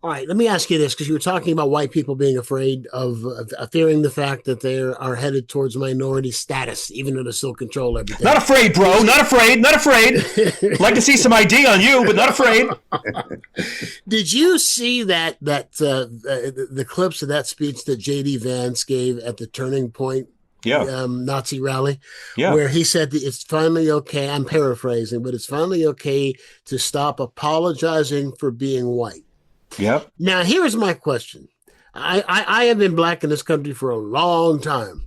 All right, let me ask you this, because you were talking about white people being afraid of fearing the fact that they are headed towards minority status, even though they still control everything. Not afraid, bro. Not afraid. Not afraid. Like to see some ID on you, but not afraid. Did you see that the clips of that speech that J.D. Vance gave at the Turning Point Nazi rally, where he said that it's finally okay, I'm paraphrasing, but it's finally okay to stop apologizing for being white? Yep. Now, here's my question. I have been black in this country for a long time,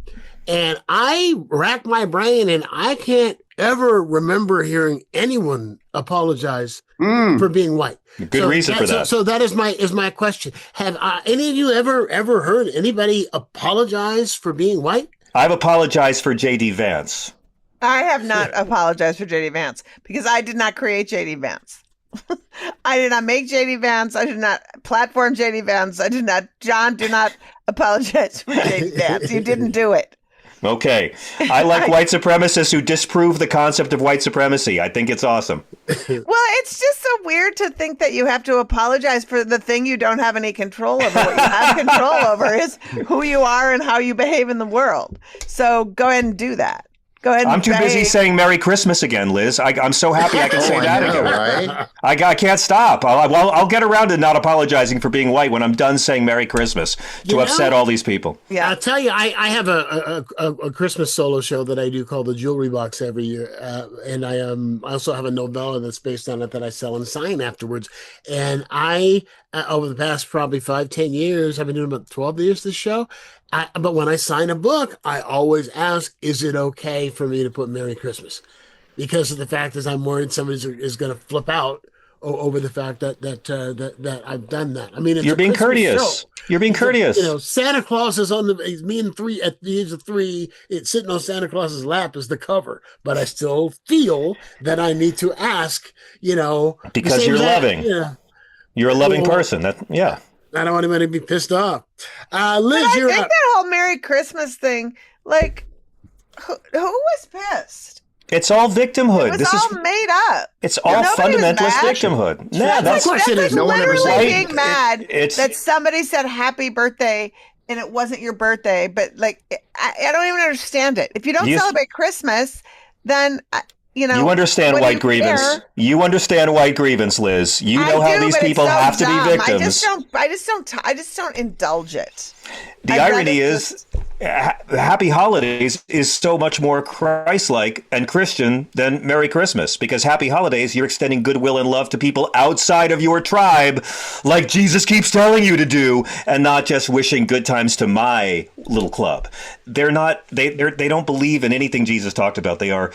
and I rack my brain, and I can't ever remember hearing anyone apologize for being white. Good reason for that. So that is my question. Have any of you ever heard anybody apologize for being white? I've apologized for J.D. Vance. I have not apologized for J.D. Vance because I did not create J.D. Vance. I did not make J.D. Vance. I did not platform J.D. Vance. John, do not apologize for J.D. Vance. You didn't do it. Okay. I like white supremacists who disprove the concept of white supremacy. I think it's awesome. Well, it's just so weird to think that you have to apologize for the thing you don't have any control over. What you have control over is who you are and how you behave in the world. So go ahead and do that. Go ahead. I'm too busy saying Merry Christmas again, Liz. I'm so happy I can say that again. Right? I can't stop. I'll get around to not apologizing for being white when I'm done saying Merry Christmas to upset all these people. Yeah, I'll tell you, I have a Christmas solo show that I do called the Jewelry Box every year, and I also have a novella that's based on it that I sell and sign afterwards. And I over the past probably 5-10 years, I've been doing about 12 years this show. But when I sign a book, I always ask, is it okay for me to put Merry Christmas? Because of the fact is I'm worried somebody is going to flip out over the fact that I've done that. I mean, you're being courteous. You're being courteous. Santa Claus is me and 3 at the age of 3. It's sitting on Santa Claus's lap as the cover, but I still feel that I need to ask. Because you're loving. You're a loving person. I don't want anybody to be pissed off. Liz, I think that whole Merry Christmas thing, like, who was pissed? It's all victimhood. It was all made up. It's all fundamentalist victimhood. No, of course it is. No one ever said being mad that somebody said happy birthday and it wasn't your birthday, but like, I don't even understand it. If you don't celebrate Christmas, then, you know. You understand white grievance. Care? You understand white grievance, Liz. You know how these people have to be victims. I just don't indulge it. The irony is, Happy Holidays is so much more Christ-like and Christian than Merry Christmas, because Happy Holidays, you're extending goodwill and love to people outside of your tribe, like Jesus keeps telling you to do, and not just wishing good times to my little club. They don't believe in anything Jesus talked about. They are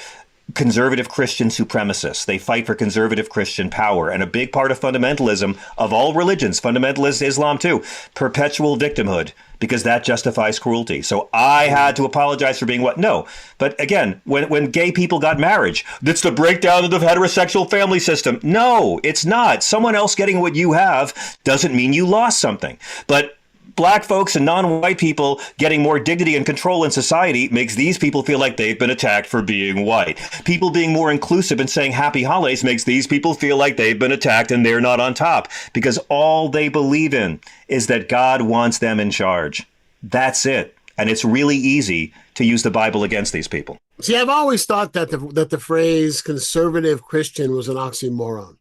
conservative Christian supremacists. They fight for conservative Christian power. And a big part of fundamentalism of all religions, fundamentalist Islam too, perpetual victimhood, because that justifies cruelty. So I had to apologize for being what? No. But again, when gay people got marriage, that's the breakdown of the heterosexual family system. No, it's not. Someone else getting what you have doesn't mean you lost something. But Black folks and non-white people getting more dignity and control in society makes these people feel like they've been attacked for being white. People being more inclusive and saying happy holidays makes these people feel like they've been attacked and they're not on top, because all they believe in is that God wants them in charge. That's it. And it's really easy to use the Bible against these people. See, I've always thought that the phrase conservative Christian was an oxymoron.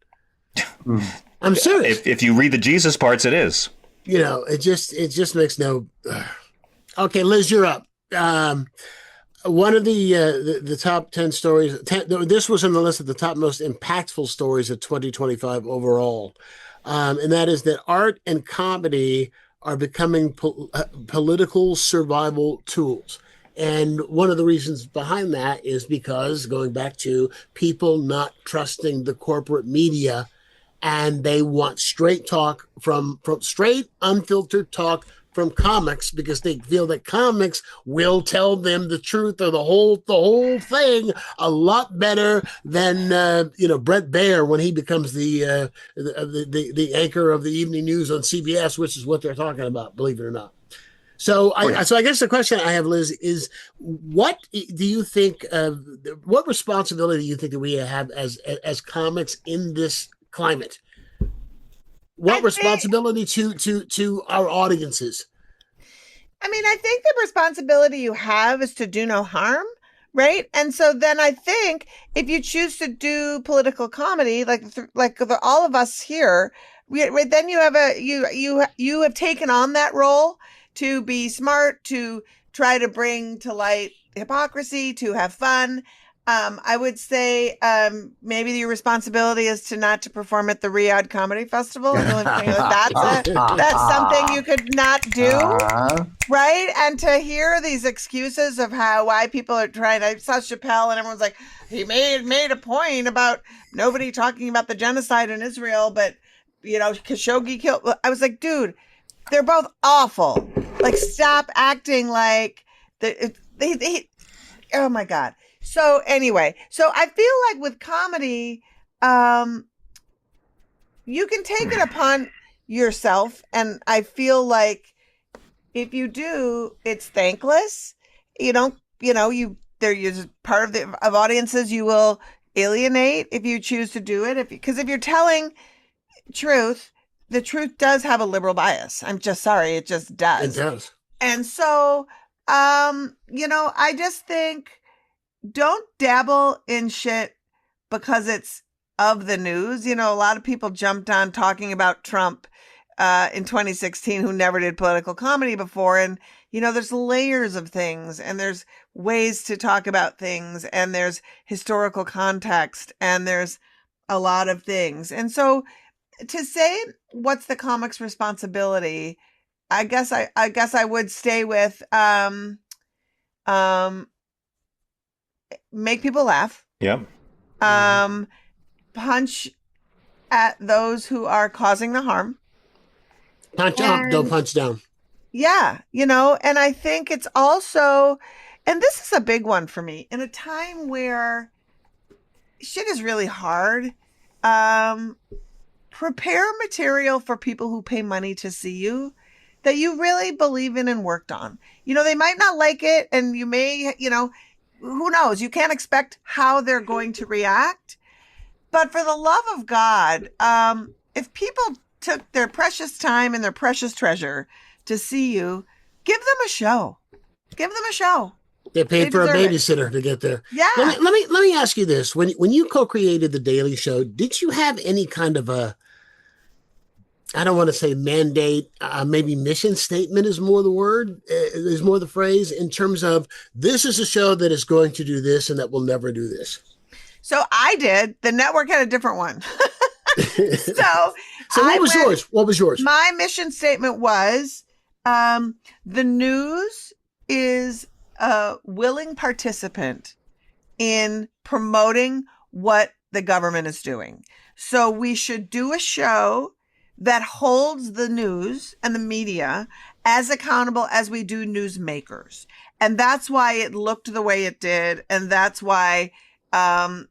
I'm serious. If you read the Jesus parts, it is. You know, it just makes no. Okay, Liz, you're up. One of the top 10 stories. This was on the list of the top most impactful stories of 2025 overall, and that is that art and comedy are becoming political survival tools. And one of the reasons behind that is because, going back to people not trusting the corporate media, and they want straight talk from straight, unfiltered talk from comics, because they feel that comics will tell them the truth or the whole thing a lot better than Brett Baer when he becomes the anchor of the evening news on CBS, which is what they're talking about, believe it or not. So I guess the question I have, Liz, is what do you think? What responsibility do you think that we have as comics in this climate? What responsibility to our audiences? I mean, I think the responsibility you have is to do no harm, right? And so then I think if you choose to do political comedy, like all of us here, then you have you have taken on that role to be smart, to try to bring to light hypocrisy, to have fun. I would say maybe your responsibility is not to perform at the Riyadh Comedy Festival. That's something you could not do, right? And to hear these excuses of why people are trying. I saw Chappelle, and everyone's like, he made a point about nobody talking about the genocide in Israel, but Khashoggi killed. I was like, dude, they're both awful. Like, stop acting like they oh my God. So anyway, I feel like with comedy, you can take it upon yourself. And I feel like if you do, it's thankless. There's part of audiences you will alienate if you choose to do it. Because if you're telling truth, the truth does have a liberal bias. I'm just sorry. It just does. It does. And so, I just think, don't dabble in shit because it's of the news. A lot of people jumped on talking about Trump in 2016 who never did political comedy before. And, there's layers of things, and there's ways to talk about things, and there's historical context, and there's a lot of things. And so to say what's the comic's responsibility, I guess I would stay with make people laugh. Yep. Punch at those who are causing the harm. Punch up, don't punch down. Yeah, and I think it's also, and this is a big one for me, in a time where shit is really hard, prepare material for people who pay money to see you that you really believe in and worked on. They might not like it, and you may, who knows? You can't expect how they're going to react. But for the love of God, if people took their precious time and their precious treasure to see you, Give them a show. Give them a show. They paid They for a deserve it. babysitter to get there. Yeah. Let me ask you this: when you co-created the Daily Show, did you have any kind of a, I don't want to say mandate, maybe mission statement is more the word, is more the phrase, in terms of this is a show that is going to do this and that will never do this? So I did. The network had a different one. So what was yours? What was yours? My mission statement was the news is a willing participant in promoting what the government is doing. So we should do a show that holds the news and the media as accountable as we do newsmakers. And that's why it looked the way it did. And that's why, when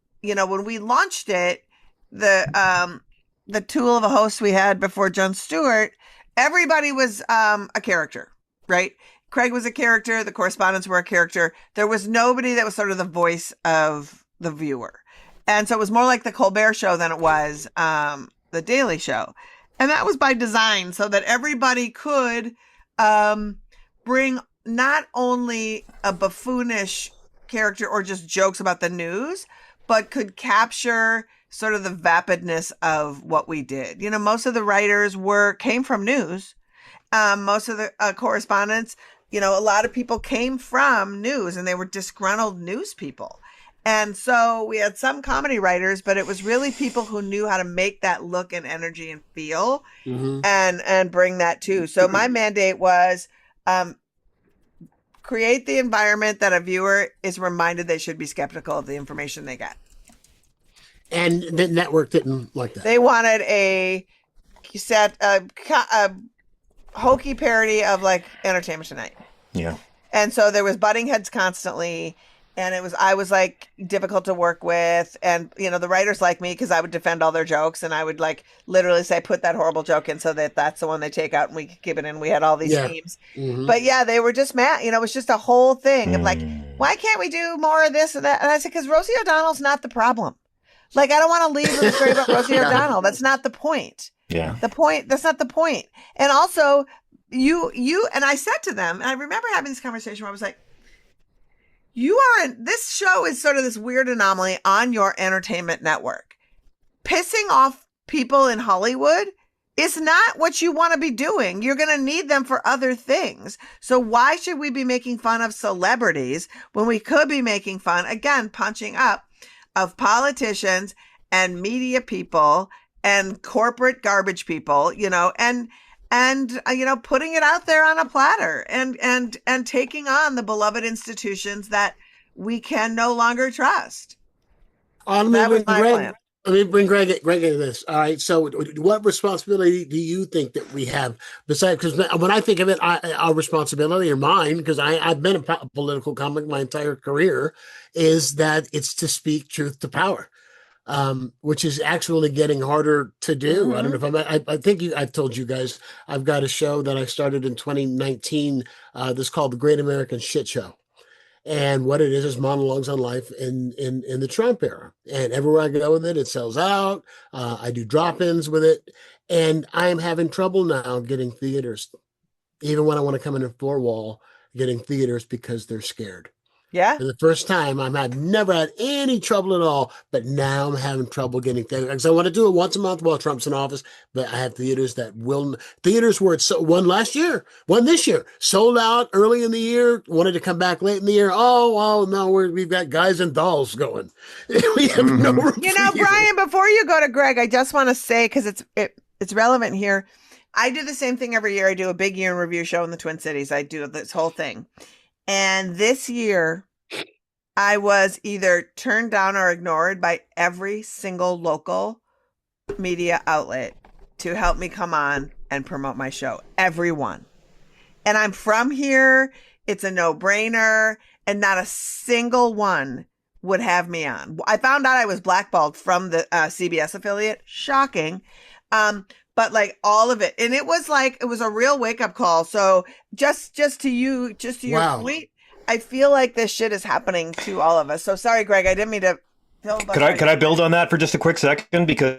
we launched it, the tool of a host we had before Jon Stewart, everybody was a character, right? Craig was a character. The correspondents were a character. There was nobody that was sort of the voice of the viewer. And so it was more like the Colbert Show than it was the Daily Show. And that was by design so that everybody could bring not only a buffoonish character or just jokes about the news, but could capture sort of the vapidness of what we did. Most of the writers came from news. Most of the correspondents, a lot of people came from news and they were disgruntled news people. And so we had some comedy writers, but it was really people who knew how to make that look and energy and feel and bring that too. So my mandate was create the environment that a viewer is reminded they should be skeptical of the information they get. And the network didn't like that. They wanted a hokey parody of like Entertainment Tonight. Yeah. And so there was butting heads constantly. And I was like difficult to work with. And, the writers like me because I would defend all their jokes. And I would like literally say, put that horrible joke in so that that's the one they take out and we could keep it in. We had all these themes. Mm-hmm. But yeah, they were just mad. It was just a whole thing of like, why can't we do more of this or that? And I said, because Rosie O'Donnell's not the problem. Like, I don't want to leave with a story about Rosie O'Donnell. That's not the point. Yeah. That's not the point. And also you, and I said to them, and I remember having this conversation where I was like, this show is sort of this weird anomaly on your entertainment network. Pissing off people in Hollywood is not what you want to be doing. You're going to need them for other things. So why should we be making fun of celebrities when we could be making fun, again, punching up, of politicians and media people and corporate garbage people, and putting it out there on a platter and taking on the beloved institutions that we can no longer trust. That was my plan. Let me bring Greg into this. All right. So what responsibility do you think that we have besides, because when I think of it, our responsibility or mine, because I've been a political comic my entire career, is that it's to speak truth to power. Which is actually getting harder to do. Mm-hmm. I don't know if I think I've told you guys, I've got a show that I started in 2019 that's called The Great American Shit Show. And what it is monologues on life in the Trump era. And everywhere I go with it, it sells out. I do drop-ins with it. And I am having trouble now getting theaters, even when I want to come in a floor wall, getting theaters because they're scared. Yeah. For the first time, I've never had any trouble at all, but now I'm having trouble getting theaters. Because I want to do it once a month while Trump's in office, but I have theaters where it's one last year, one this year, sold out early in the year, wanted to come back late in the year. Oh no, we've got guys and dolls going. We have no room. Brian, before you go to Greg, I just want to say, because it's relevant here. I do the same thing every year. I do a big year in review show in the Twin Cities. I do this whole thing. And this year, I was either turned down or ignored by every single local media outlet to help me come on and promote my show. Everyone. And I'm from here. It's a no-brainer. And not a single one would have me on. I found out I was blackballed from the CBS affiliate. Shocking. But like all of it. And it was a real wake up call. So just to your point, I feel like this shit is happening to all of us. So sorry, Greg, I didn't mean to. Could I build on that for just a quick second? Because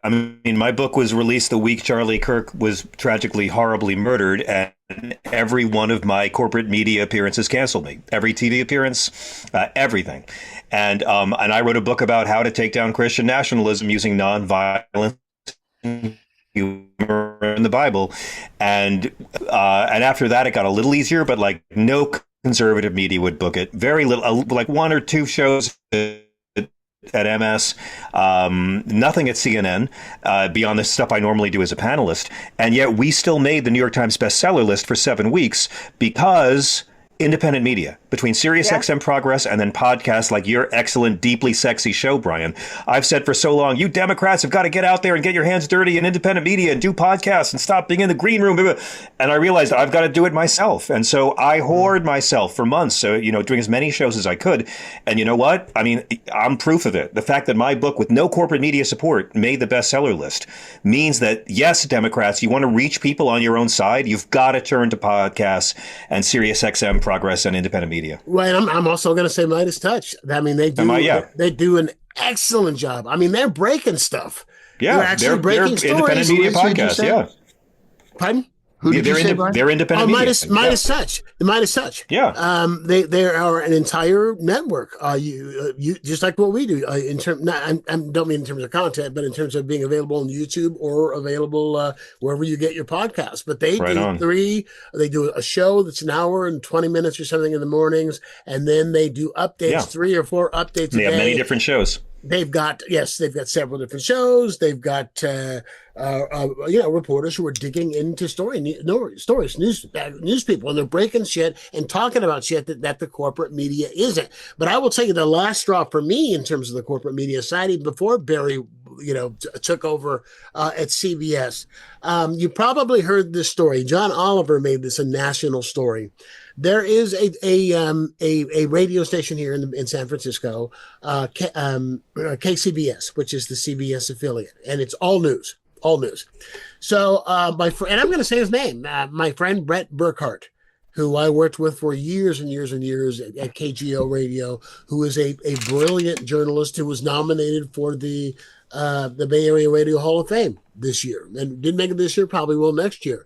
I mean, my book was released the week Charlie Kirk was tragically, horribly murdered, and every one of my corporate media appearances canceled me. Every TV appearance, everything. And I wrote a book about how to take down Christian nationalism using nonviolence, humor in the Bible, and after that, it got a little easier. But like no conservative media would book it. Very little, like one or two shows at MS, nothing at CNN, beyond the stuff I normally do as a panelist. And yet we still made the New York Times bestseller list for 7 weeks because independent media, between Sirius XM Progress and then podcasts like your excellent, deeply sexy show, Brian. I've said for so long, you Democrats have got to get out there and get your hands dirty in independent media and do podcasts and stop being in the green room. And I realized I've got to do it myself. And so I hoard myself for months, so, doing as many shows as I could. And you know what? I mean, I'm proof of it. The fact that my book with no corporate media support made the bestseller list means that, yes, Democrats, you want to reach people on your own side, you've got to turn to podcasts and Sirius XM Progress and independent media. Well, I'm also going to say Midas Touch. I mean, they do an excellent job. I mean, they're breaking stuff. Yeah, they're breaking independent media podcasts. Yeah. Pardon? Who did you say, Brian? They're independent media. Midas Touch. The Midas Touch. Yeah. They are an entire network. You just like what we do. I don't mean in terms of content, but in terms of being available on YouTube or available wherever you get your podcasts. But they They do a show that's an hour and 20 minutes or something in the mornings, and then they do updates, 3 or 4 updates. They have many different shows. They've got several different shows. They've got reporters who are digging into stories, news people, and they're breaking shit and talking about shit that the corporate media isn't. But I will tell you, the last straw for me in terms of the corporate media side, even before Barry, took over at CBS, you probably heard this story. John Oliver made this a national story. There is a radio station here in San Francisco, KCBS, which is the CBS affiliate, and it's all news. So and I'm going to say his name, my friend Brett Burkhart, who I worked with for years and years and years at KGO Radio, who is a brilliant journalist who was nominated for the Bay Area Radio Hall of Fame this year, and didn't make it this year, probably will next year.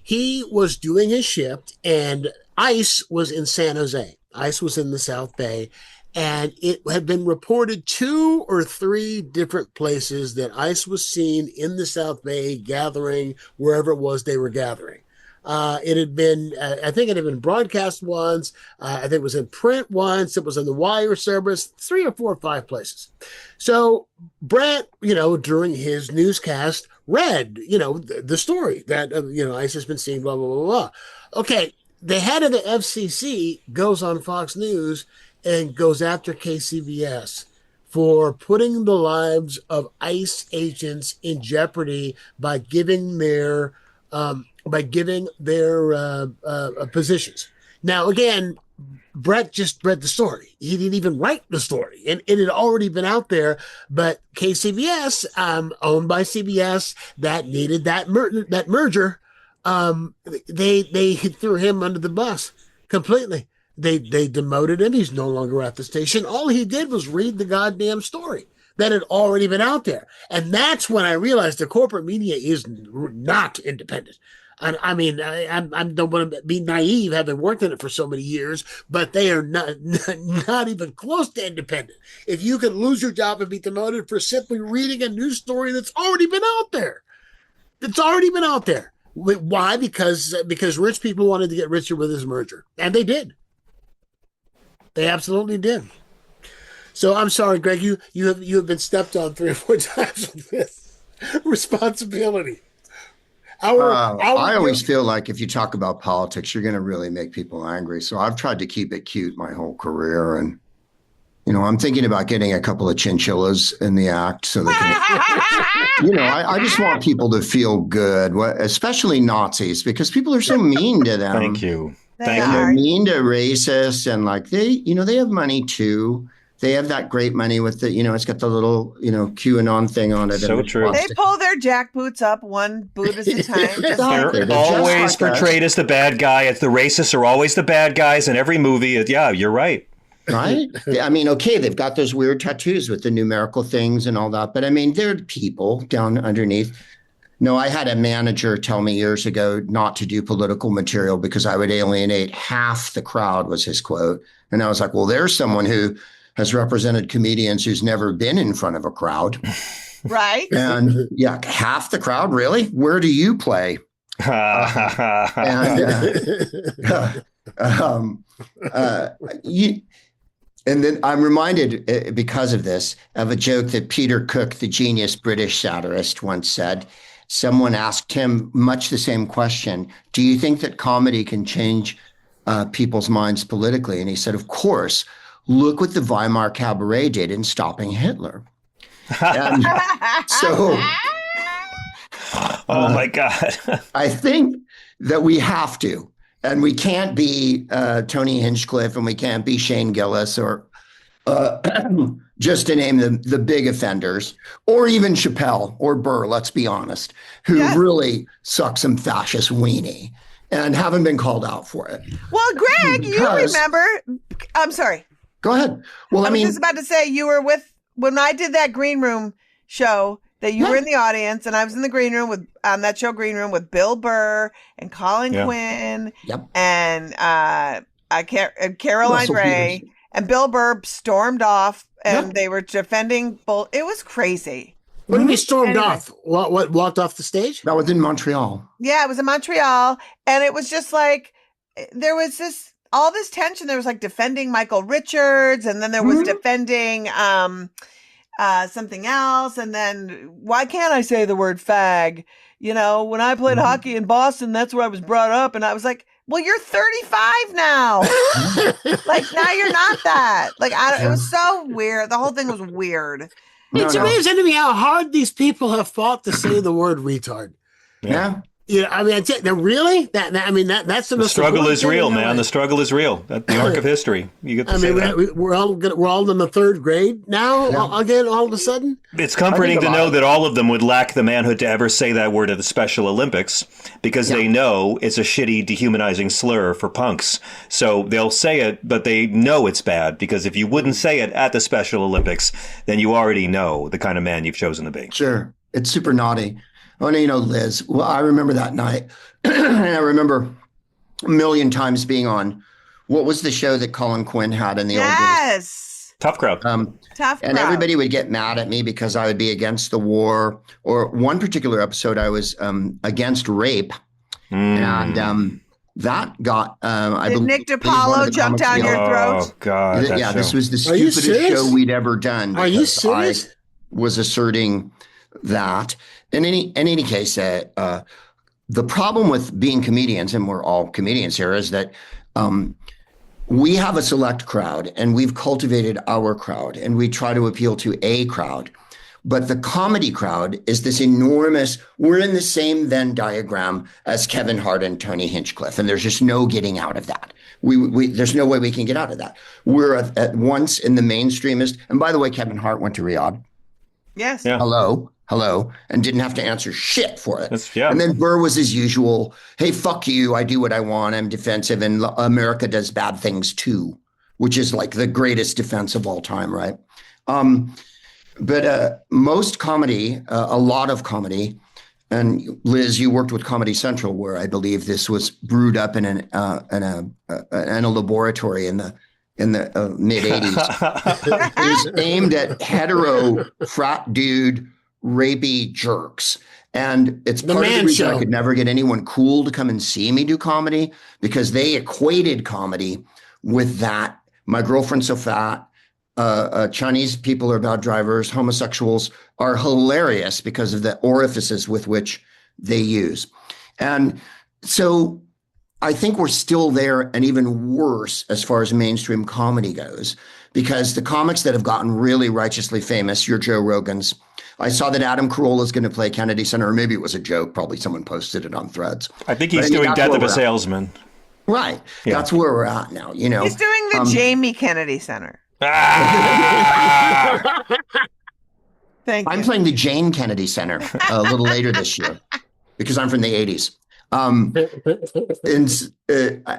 He was doing his shift, and ICE was in San Jose. ICE was in the South Bay, and it had been reported 2 or 3 different places that ICE was seen in the South Bay gathering wherever it was they were gathering. It had been, I think it had been broadcast once. I think it was in print once. It was in the wire service, 3 or 4 or 5 places. So Brett, during his newscast, read, the story that, ICE has been seen, blah, blah, blah, blah. Okay. The head of the FCC goes on Fox News and goes after KCBS for putting the lives of ICE agents in jeopardy by giving their positions. Now, again, Brett just read the story. He didn't even write the story, and it had already been out there. But KCBS, owned by CBS, that needed that merger. They threw him under the bus completely. They demoted him. He's no longer at the station. All he did was read the goddamn story that had already been out there. And that's when I realized the corporate media is not independent. I mean, I don't want to be naive, having worked in it for so many years, but they are not even close to independent. If you can lose your job and be demoted for simply reading a news story that's already been out there. Why? Because rich people wanted to get richer with this merger, and they did. They absolutely did. So I'm sorry, Greg. You have been stepped on 3 or 4 times with this responsibility. I always feel like if you talk about politics, you're going to really make people angry. So I've tried to keep it cute my whole career, and I'm thinking about getting a couple of chinchillas in the act so they can, I just want people to feel good, especially Nazis, because people are so mean to them. Thank you. They're mean to racists, and like they have money too. They have that great money with the, it's got the little, QAnon thing on it. So true. They pull their jackboots up one boot at a time. They're always portrayed as the bad guy. It's the racists are always the bad guys in every movie. Yeah, you're right. right? I mean, okay, they've got those weird tattoos with the numerical things and all that, but I mean, they're people down underneath. No, I had a manager tell me years ago not to do political material because I would alienate half the crowd, was his quote. And I was like, well, there's someone who has represented comedians who's never been in front of a crowd. Right. And yeah, half the crowd, really? Where do you play? And then I'm reminded, because of this, of a joke that Peter Cook, the genius British satirist, once said. Someone asked him much the same question. Do you think that comedy can change people's minds politically? And he said, of course. Look what the Weimar Cabaret did in stopping Hitler. And so, oh my God. I think that we have to, and we can't be Tony Hinchcliffe, and we can't be Shane Gillis, or just to name the big offenders, or even Chappelle or Burr, let's be honest, who really suck some fascist weenie and haven't been called out for it. Well, Greg, you remember, I'm sorry. Go ahead. Well, I was just about to say, you were when I did that green room show, that you were in the audience, and I was in the green room on that show Green Room with Bill Burr and Colin Quinn and Caroline Ray, and Bill Burr stormed off, and they were defending it was crazy. When we stormed off, what walked off the stage? That was in Montreal. Yeah, it was in Montreal, and it was just like there was all this tension. There was like defending Michael Richards, and then there was defending something else, and then why can't I say the word fag? You know, when I played hockey in Boston, that's where I was brought up, and I was like, well, you're 35 now. Like, now you're not that. Like, it was so weird. The whole thing was weird. It's amazing to me how hard these people have fought to say the word retard. Yeah. Yeah, I mean, really? That's the struggle is real, man. The struggle is real. That's the arc of history. You get to say that. We're all in the third grade now. Again, all of a sudden. It's comforting to know that all of them would lack the manhood to ever say that word at the Special Olympics, because they know it's a shitty, dehumanizing slur for punks. So they'll say it, but they know it's bad, because if you wouldn't say it at the Special Olympics, then you already know the kind of man you've chosen to be. Sure, it's super naughty. Oh, no, Liz, well, I remember that night. And I remember a million times being on, what was the show that Colin Quinn had in the old days? Yes. Tough Crowd. Tough And Crowd. everybody would get mad at me because I would be against the war. Or one particular episode, I was against rape. And that got, I believe, Nick DiPaolo jump down your throat? Oh, God. Yeah, this was the stupidest show we'd ever done. Are you serious? I was asserting that. In any case, the problem with being comedians, and we're all comedians here, is that we have a select crowd, and we've cultivated our crowd, and we try to appeal to a crowd. But the comedy crowd is this enormous, we're in the same Venn diagram as Kevin Hart and Tony Hinchcliffe, and there's just no getting out of that. There's no way we can get out of that. We're at once in the mainstreamist, and by the way, Kevin Hart went to Riyadh. Yes. Yeah. Hello, and didn't have to answer shit for it. Yeah. And then Burr was his usual, hey, fuck you, I do what I want, I'm defensive, and America does bad things too, which is like the greatest defense of all time, right? But most comedy, a lot of comedy, and Liz, you worked with Comedy Central, where I believe this was brewed up in a laboratory in the mid 80s. It was aimed at hetero frat dude rapey jerks. And it's part of the reason I could never get anyone cool to come and see me do comedy, because they equated comedy with that. My girlfriend's so fat. Chinese people are bad drivers. Homosexuals are hilarious because of the orifices with which they use. And so I think we're still there, and even worse as far as mainstream comedy goes, because the comics that have gotten really righteously famous, your Joe Rogans. I saw that Adam Carolla is going to play Kennedy Center, or maybe it was a joke. Probably someone posted it on Threads. I think he's doing Death of a Salesman. Right. Yeah. That's where we're at now. You know, he's doing the Jamie Kennedy Center. Thank you. I'm playing the Jane Kennedy Center a little later this year because I'm from the 80s. And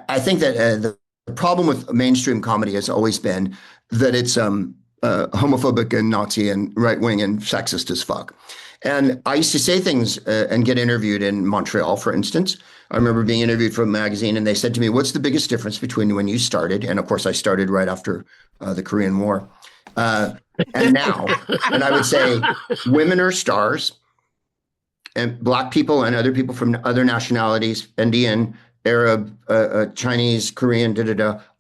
I think that problem with mainstream comedy has always been that it's homophobic and Nazi and right wing and sexist as fuck. And I used to say things and get interviewed in Montreal, for instance. I remember being interviewed for a magazine, and they said to me, "What's the biggest difference between when you started?" And of course, I started right after the Korean War, and now. And I would say, women are stars, and Black people and other people from other nationalities, Indian, Arab, Chinese, Korean,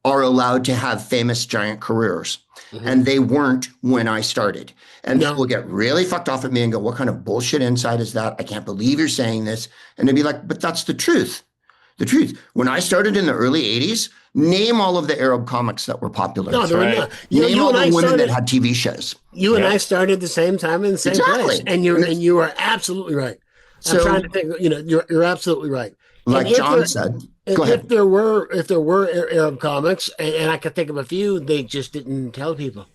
are allowed to have famous giant careers. Mm-hmm. And they weren't when I started. And people get really fucked off at me and go, "What kind of bullshit insight is that? I can't believe you're saying this." And they'd be like, "But that's the truth. The truth. When I started in the early 80s, name all of the Arab comics that were popular. No, there were not. Name all the women that had TV shows. You and I started at the same time in the same place. And you are absolutely right. I'm trying to think, you're absolutely right. Like John said, go ahead. If there were Arab comics, and I could think of a few, they just didn't tell people.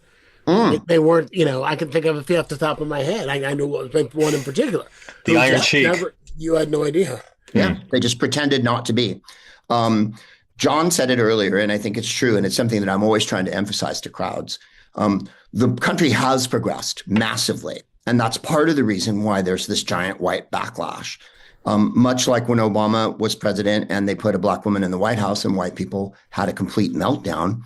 They weren't, I can think of a few off the top of my head. I know one in particular. The Iron Sheik. You had no idea. Yeah, they just pretended not to be. John said it earlier, and I think it's true, and it's something that I'm always trying to emphasize to crowds. The country has progressed massively, and that's part of the reason why there's this giant white backlash. Much like when Obama was president and they put a Black woman in the White House and white people had a complete meltdown,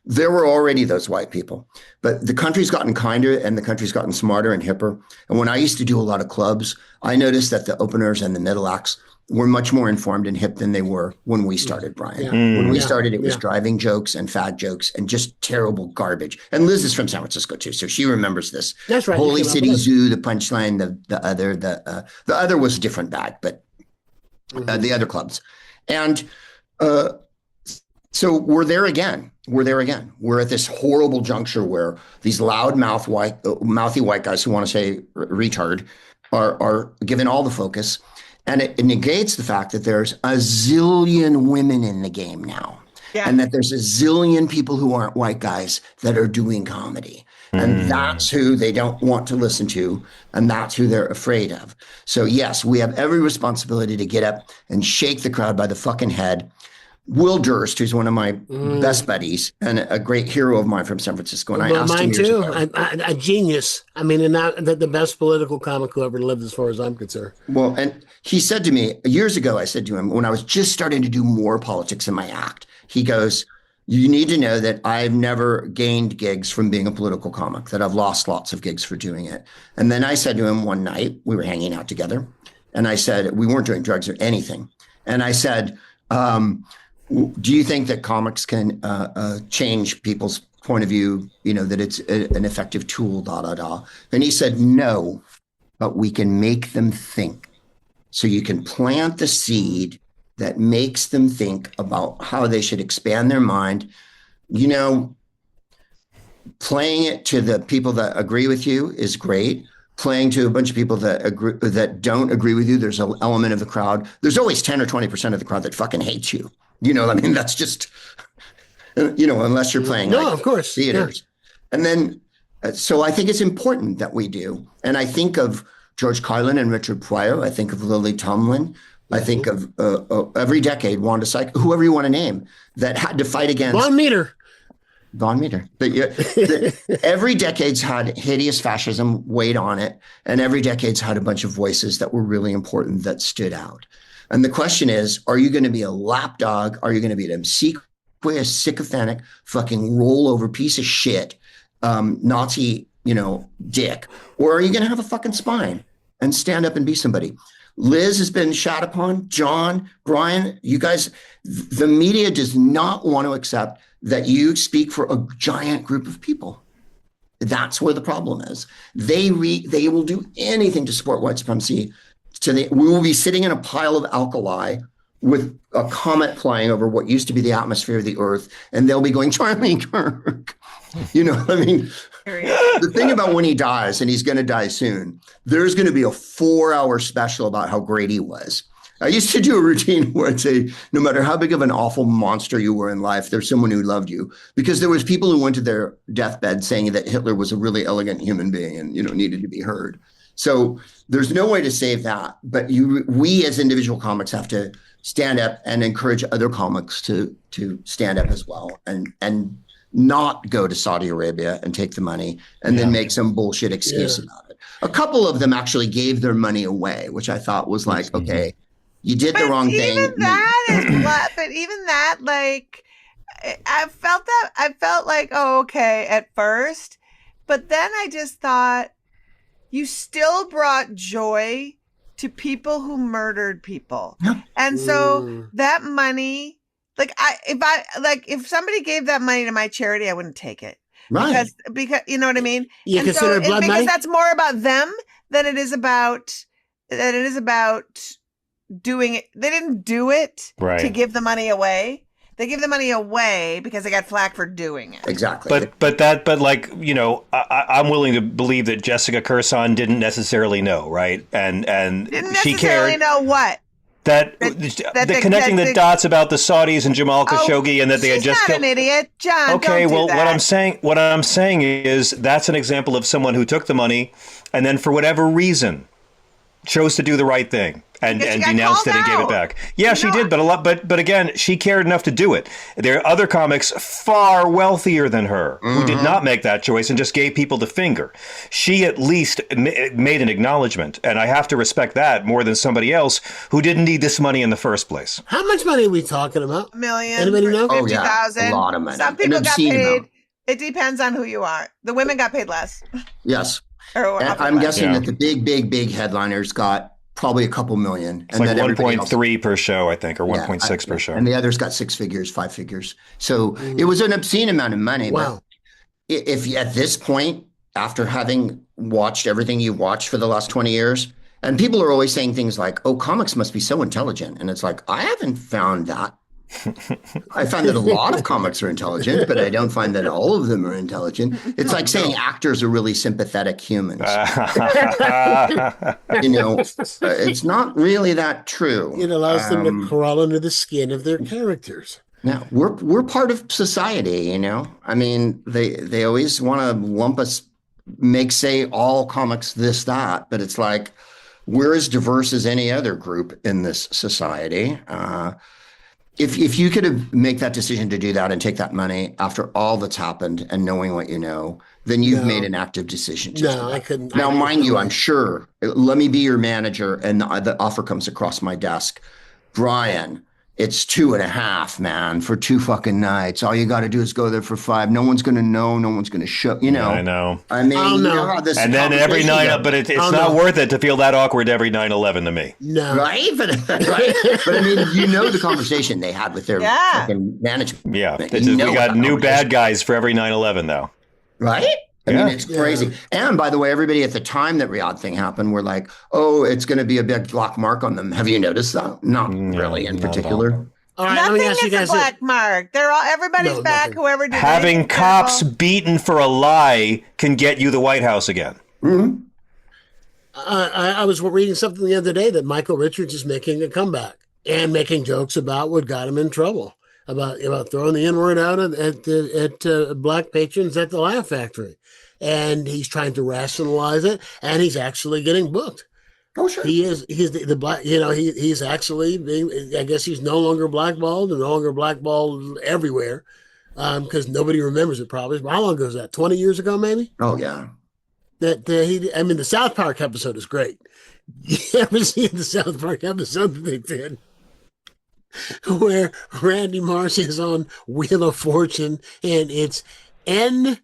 there were already those white people. But the country's gotten kinder and the country's gotten smarter and hipper. And when I used to do a lot of clubs, I noticed that the openers and the middle acts were much more informed and hip than they were when we started, Brian. When we started, it was driving jokes and fad jokes and just terrible garbage. And Liz is from San Francisco too, so she remembers this. That's right. Holy City Zoo, the punchline, the other was a different bag, but the other clubs. And so we're there again. We're at this horrible juncture where these mouthy white guys who want to say retard are given all the focus. And it negates the fact that there's a zillion women in the game now. Yeah. And that there's a zillion people who aren't white guys that are doing comedy. And that's who they don't want to listen to. And that's who they're afraid of. So yes, we have every responsibility to get up and shake the crowd by the fucking head. Will Durst, who's one of my best buddies and a great hero of mine from San Francisco. And I asked him years ago. A genius. I mean, and not the best political comic who ever lived, as far as I'm concerned. Well, and he said to me years ago, I said to him, when I was just starting to do more politics in my act, he goes, "You need to know that I've never gained gigs from being a political comic, that I've lost lots of gigs for doing it." And then I said to him one night, we were hanging out together, and I said, we weren't doing drugs or anything. And I said, "Do you think that comics can change people's point of view, that it's an effective tool, And he said, "No, but we can make them think." So you can plant the seed that makes them think about how they should expand their mind. Playing it to the people that agree with you is great. Playing to a bunch of people that don't agree with you, there's an element of the crowd. There's always 10 or 20% of the crowd that fucking hates you. That's just, unless you're playing of course, theaters. Yeah. And then, so I think it's important that we do. And I think of George Carlin and Richard Pryor. I think of Lily Tomlin. I think of every decade, Wanda Sykes, whoever you want to name, that had to fight against. Von Meter. Every decade's had hideous fascism weighed on it. And every decade's had a bunch of voices that were really important that stood out. And the question is, are you going to be a lapdog? Are you going to be an obsequious, sycophantic, fucking rollover piece of shit, Nazi, dick? Or are you going to have a fucking spine and stand up and be somebody? Liz has been shat upon. John, Brian, you guys, the media does not want to accept that you speak for a giant group of people. That's where the problem is. They will do anything to support white supremacy. We will be sitting in a pile of alkali with a comet flying over what used to be the atmosphere of the earth, and they'll be going, "Charlie Kirk." The thing about when he dies, and he's going to die soon, there's going to be a 4-hour special about how great he was. I used to do a routine where I'd say, no matter how big of an awful monster you were in life, there's someone who loved you. Because there was people who went to their deathbed saying that Hitler was a really elegant human being and, needed to be heard. So there's no way to save that. But we as individual comics have to stand up and encourage other comics to stand up as well and not go to Saudi Arabia and take the money and then make some bullshit excuse about it. A couple of them actually gave their money away, which I thought was like, okay, you did the wrong thing. But even that, like, I felt like, oh, okay, at first. But then I just thought, you still brought joy to people who murdered people. And so that money, like, if somebody gave that money to my charity, I wouldn't take it. Right. Because you know what I mean? You and consider blood because money? that's more about them than it is about doing it. They didn't do it to give the money away. They give the money away because they got flack for doing it. Exactly. But like, you know, I'm willing to believe that Jessica Kirson didn't necessarily know, right? And Didn't she necessarily cared know what. that connecting the dots about the Saudis and Jamal Khashoggi and that they had just she's not an idiot, John. Okay, don't do well, that. what I'm saying is that's an example of someone who took the money and then for whatever reason chose to do the right thing and denounced it and gave it back. Yeah, she did, but again, she cared enough to do it. There are other comics far wealthier than her who did not make that choice and just gave people the finger. She at least made an acknowledgement, and I have to respect that more than somebody else who didn't need this money in the first place. How much money are we talking about? $1 million. Anybody know? 50,000. A lot of money. Some people An got obscene paid. amount. It depends on who you are. The women got paid less. Yes. Or And offered I'm less. guessing that the big headliners got probably a couple million. It's like 1.3 per show, I think, or 1.6 per show. And the others got 6 figures, 5 figures. So it was an obscene amount of money. Wow. But if at this point, after having watched everything you've watched for the last 20 years, and people are always saying things like, oh, comics must be so intelligent. And it's like, I haven't found that. I find that a lot of comics are intelligent, but I don't find that all of them are intelligent. It's like saying actors are really sympathetic humans. You know, it's not really that true. It allows them to crawl under the skin of their characters. Now, we're part of society, you know. I mean, they always want to lump us, say all comics this, that, but it's like we're as diverse as any other group in this society. If you could make that decision to do that and take that money after all that's happened and knowing what you know, then you've made an active decision. I couldn't. Now, mind you, I'm sure, let me be your manager, and the offer comes across my desk. Brian, it's 2.5, man, for 2 fucking nights. All you got to do is go there for 5. No one's going to know. No one's going to show, you know. I know. I mean, you know how this and then every night, but it's not worth it to feel that awkward every 9/11 to me. No. Right? But I mean, you know the conversation they had with their fucking management. Yeah. You know we got new bad guys for every 9/11 now. Right? I mean, it's crazy. And by the way, everybody at the time that Riyadh thing happened were like, oh, it's going to be a big black mark on them. Have you noticed that? Not really in particular. All right, Nothing let me ask you is guys a black mark. They're all everybody's back. nothing. Whoever did Having anything cops terrible. beaten for a lie can get you the White House again. Mm-hmm. I was reading something the other day that Michael Richards is making a comeback and making jokes about what got him in trouble, about throwing the N-word out at black patrons at the Laugh Factory. And he's trying to rationalize it, and he's actually getting booked. Oh, sure. He's the black, you know, he's actually being, I guess he's no longer blackballed and no longer blackballed everywhere because nobody remembers it probably. How long ago was that? 20 years ago, maybe? Oh, yeah. The South Park episode is great. You ever seen the South Park episode that they did? Where Randy Marsh is on Wheel of Fortune and it's N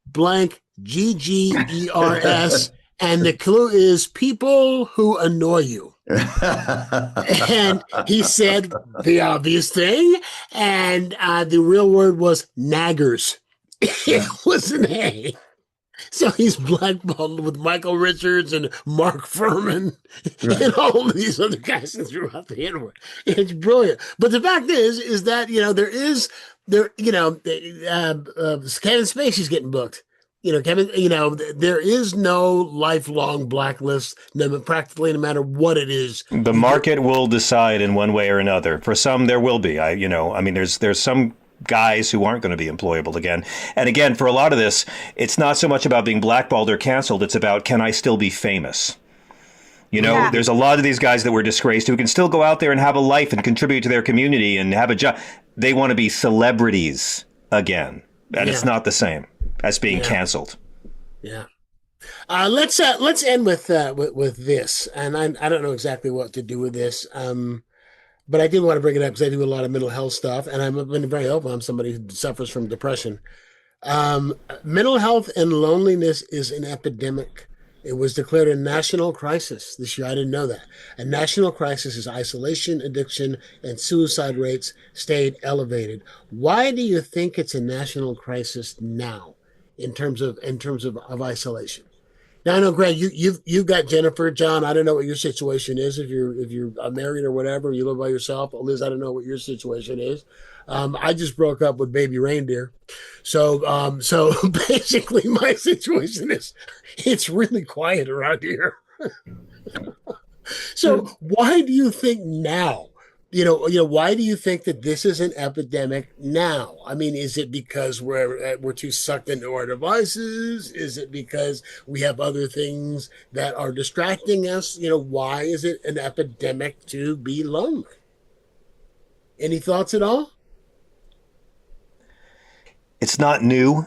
blank GGERS, and the clue is people who annoy you. And he said the obvious thing, and the real word was naggers. It was an A. So he's blackballed with Michael Richards and Mark Furman and all of these other guys throughout the N-word. It's brilliant. But the fact is that, you know, Kevin Spacey's getting booked. You know, Kevin, you know, there is no lifelong blacklist, practically no matter what it is. The market will decide in one way or another. For some, there will be. There's some guys who aren't going to be employable again. And again, for a lot of this, it's not so much about being blackballed or canceled. It's about, can I still be famous? You know, Yeah. there's a lot of these guys that were disgraced who can still go out there and have a life and contribute to their community and have a job. They want to be celebrities again. And it's not the same as being canceled. Yeah. Let's end with this, and I don't know exactly what to do with this, but I did want to bring it up because I do a lot of mental health stuff, and I've been very open. I'm somebody who suffers from depression. Mental health and loneliness is an epidemic. It was declared a national crisis this year. I didn't know that. A national crisis is isolation, addiction, and suicide rates stayed elevated. Why do you think it's a national crisis now, in terms of isolation? Now I know, Greg, you've got Jennifer, John. I don't know what your situation is. If you're married or whatever, you live by yourself. Liz, I don't know what your situation is. I just broke up with baby reindeer. So basically my situation is it's really quiet around here. So why do you think now? Why do you think that this is an epidemic now? I mean, is it because we're too sucked into our devices? Is it because we have other things that are distracting us? Why is it an epidemic to be lonely? Any thoughts at all? It's not new.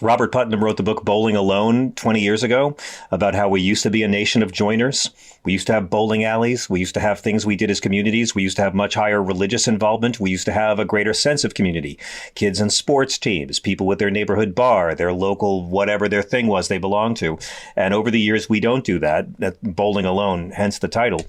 Robert Putnam wrote the book Bowling Alone 20 years ago about how we used to be a nation of joiners. We used to have bowling alleys. We used to have things we did as communities. We used to have much higher religious involvement. We used to have a greater sense of community. Kids in sports teams, people with their neighborhood bar, their local, whatever their thing was they belonged to. And over the years, we don't do that. Bowling Alone, hence the title.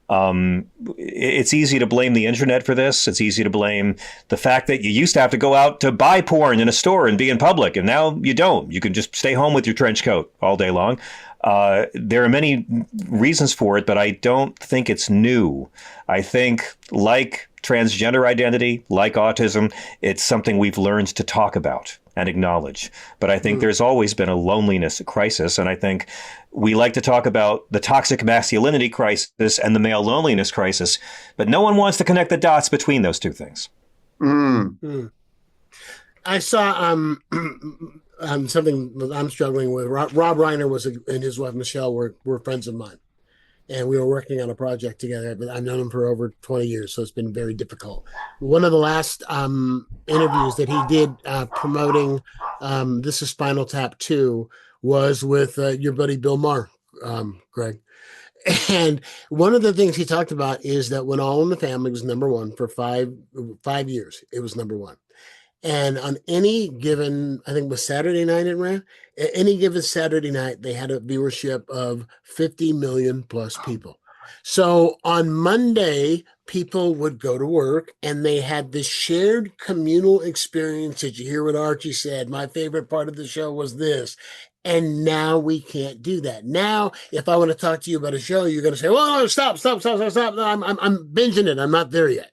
It's easy to blame the internet for this. It's easy to blame the fact that you used to have to go out to buy porn in a store and be in public, and now you don't. You can just stay home with your trench coat all day long. There are many reasons for it, but I don't think it's new. I think, like transgender identity, like autism, it's something we've learned to talk about and acknowledge. But I think there's always been a loneliness crisis, and I think we like to talk about the toxic masculinity crisis and the male loneliness crisis, but no one wants to connect the dots between those two things. I saw something I'm struggling with. Rob Reiner and his wife Michelle were friends of mine, and we were working on a project together. But I've known him for over 20 years, so it's been very difficult. One of the last interviews that he did promoting This Is Spinal Tap 2 was with your buddy Bill Maher, Greg. And one of the things he talked about is that when All in the Family was number one for five years, it was number one. And on any given, I think it was Saturday night it ran, any given Saturday night, they had a viewership of 50 million plus people. So on Monday, people would go to work and they had this shared communal experience. Did you hear what Archie said? My favorite part of the show was this. And now we can't do that. Now, if I want to talk to you about a show, you're going to say, "Well, no, stop. No, I'm binging it. I'm not there yet."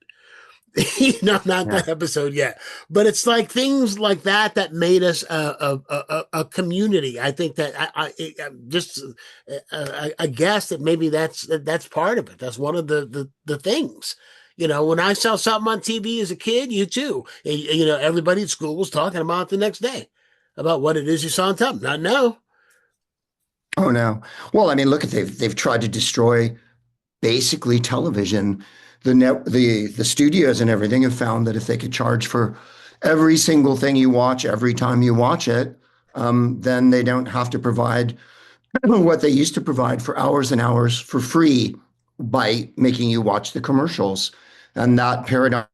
Not that episode yet. But it's like things like that made us a community. I think that I guess that maybe that's part of it. That's one of the things. When I saw something on TV as a kid, you too. Everybody at school was talking about it the next day, about what it is you saw on top. Not now. Oh no. Well, I mean, look at they've tried to destroy basically television. The studios and everything have found that if they could charge for every single thing you watch every time you watch it, then they don't have to provide what they used to provide for hours and hours for free by making you watch the commercials. And that paradigm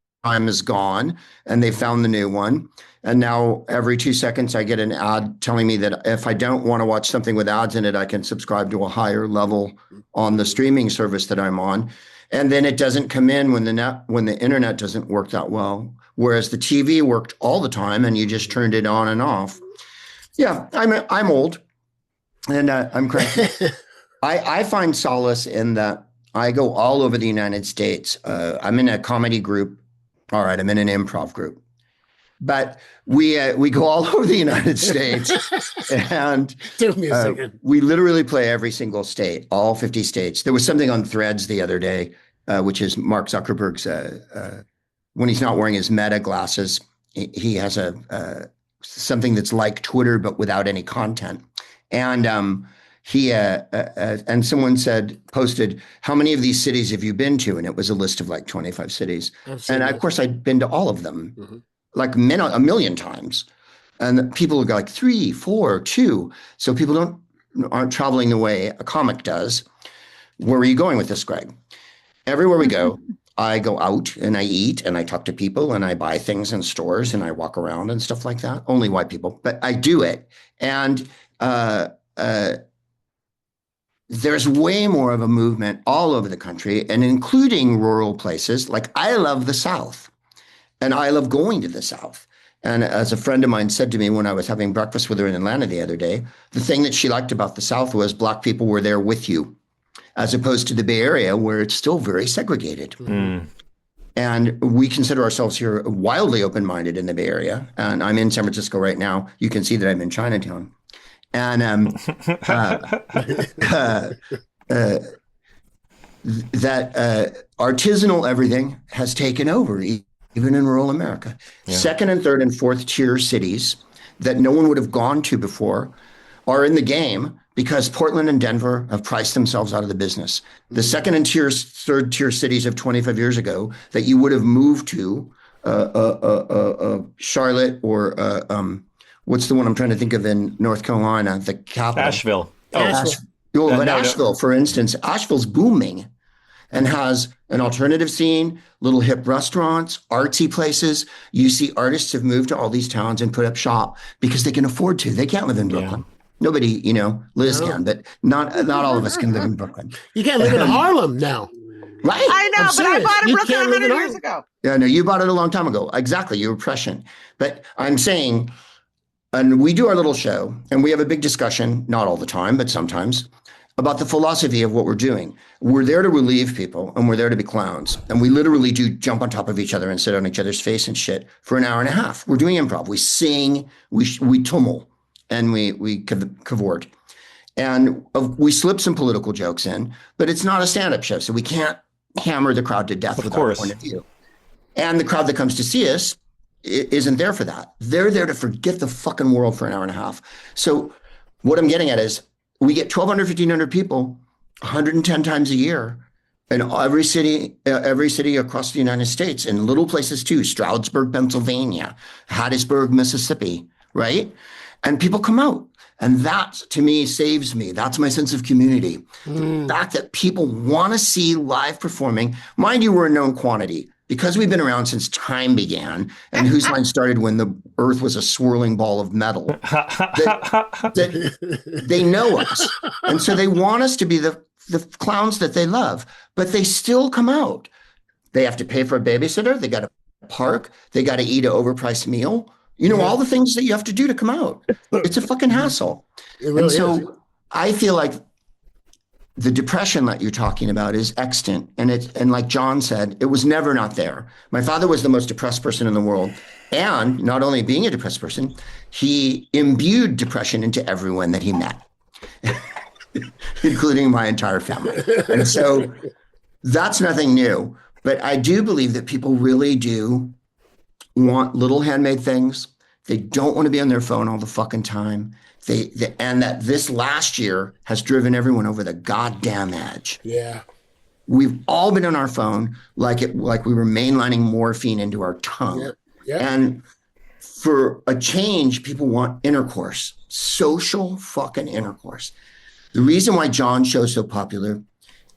is gone, and they found the new one. And now every 2 seconds I get an ad telling me that if I don't want to watch something with ads in it, I can subscribe to a higher level on the streaming service that I'm on. And then it doesn't come in when the internet doesn't work that well, whereas the TV worked all the time and you just turned it on and off. Yeah, I'm old, and I'm cranky. I find solace in that I go all over the United States. I'm in a comedy group. All right, I'm in an improv group, but we go all over the United States, and we literally play every single state, all 50 states. There was something on Threads the other day, which is Mark Zuckerberg's. When he's not wearing his Meta glasses, he has something that's like Twitter but without any content, and he and someone posted, how many of these cities have you been to? And it was a list of like 25 cities. And of course I'd been to all of them, like a million times. And people would go like 3, 4, 2. So people aren't traveling the way a comic does. Where are you going with this, Greg? Everywhere we go, I go out and I eat and I talk to people and I buy things in stores and I walk around and stuff like that. Only white people, but I do it. And there's way more of a movement all over the country and including rural places. Like I love the South and I love going to the South. And as a friend of mine said to me when I was having breakfast with her in Atlanta the other day, the thing that she liked about the South was Black people were there with you, as opposed to the Bay Area where it's still very segregated. And we consider ourselves here wildly open-minded in the Bay Area. And I'm in San Francisco right now. You can see that I'm in Chinatown. And that artisanal everything has taken over, even in rural America. Yeah. Second and third and fourth tier cities that no one would have gone to before are in the game because Portland and Denver have priced themselves out of the business. The second and third tier cities of 25 years ago that you would have moved to, Charlotte or what's the one I'm trying to think of in North Carolina, the capital? Asheville. Asheville, for instance, Asheville's booming and has an alternative scene, little hip restaurants, artsy places. You see artists have moved to all these towns and put up shop because they can afford to. They can't live in Brooklyn. Yeah. Nobody, Liz can, but not all of us can live in Brooklyn. You can't live in Harlem now. Right. I know, but I bought a Brooklyn 100 years ago. Yeah, no, you bought it a long time ago. Exactly, you were prescient. But I'm saying, and we do our little show, and we have a big discussion, not all the time, but sometimes, about the philosophy of what we're doing. We're there to relieve people, and we're there to be clowns. And we literally do jump on top of each other and sit on each other's face and shit for an hour and a half. We're doing improv. We sing, we tumble, and we cavort. And we slip some political jokes in, but it's not a stand-up show, so we can't hammer the crowd to death with our point of view. And the crowd that comes to see us isn't there for that. They're there to forget the fucking world for an hour and a half. So what I'm getting at is we get 1,200, 1,500 people 110 times a year in every city across the United States, in little places too, Stroudsburg, Pennsylvania, Hattiesburg, Mississippi, right? And people come out. And that, to me, saves me. That's my sense of community. The fact that people want to see live performing. Mind you, we're a known quantity. Because we've been around since time began, and Whose Line started when the earth was a swirling ball of metal, they know us. And so they want us to be the clowns that they love. But they still come out. They have to pay for a babysitter. They got to park. They got to eat an overpriced meal. All the things that you have to do to come out. It's a fucking hassle. It really is. I feel like the depression that you're talking about is extant. And like John said, it was never not there. My father was the most depressed person in the world. And not only being a depressed person, he imbued depression into everyone that he met, including my entire family. And so that's nothing new. But I do believe that people really do want little handmade things. They don't want to be on their phone all the fucking time. And that this last year has driven everyone over the goddamn edge. Yeah. We've all been on our phone like we were mainlining morphine into our tongue. Yep. Yep. And for a change, people want intercourse, social fucking intercourse. The reason why John's show is so popular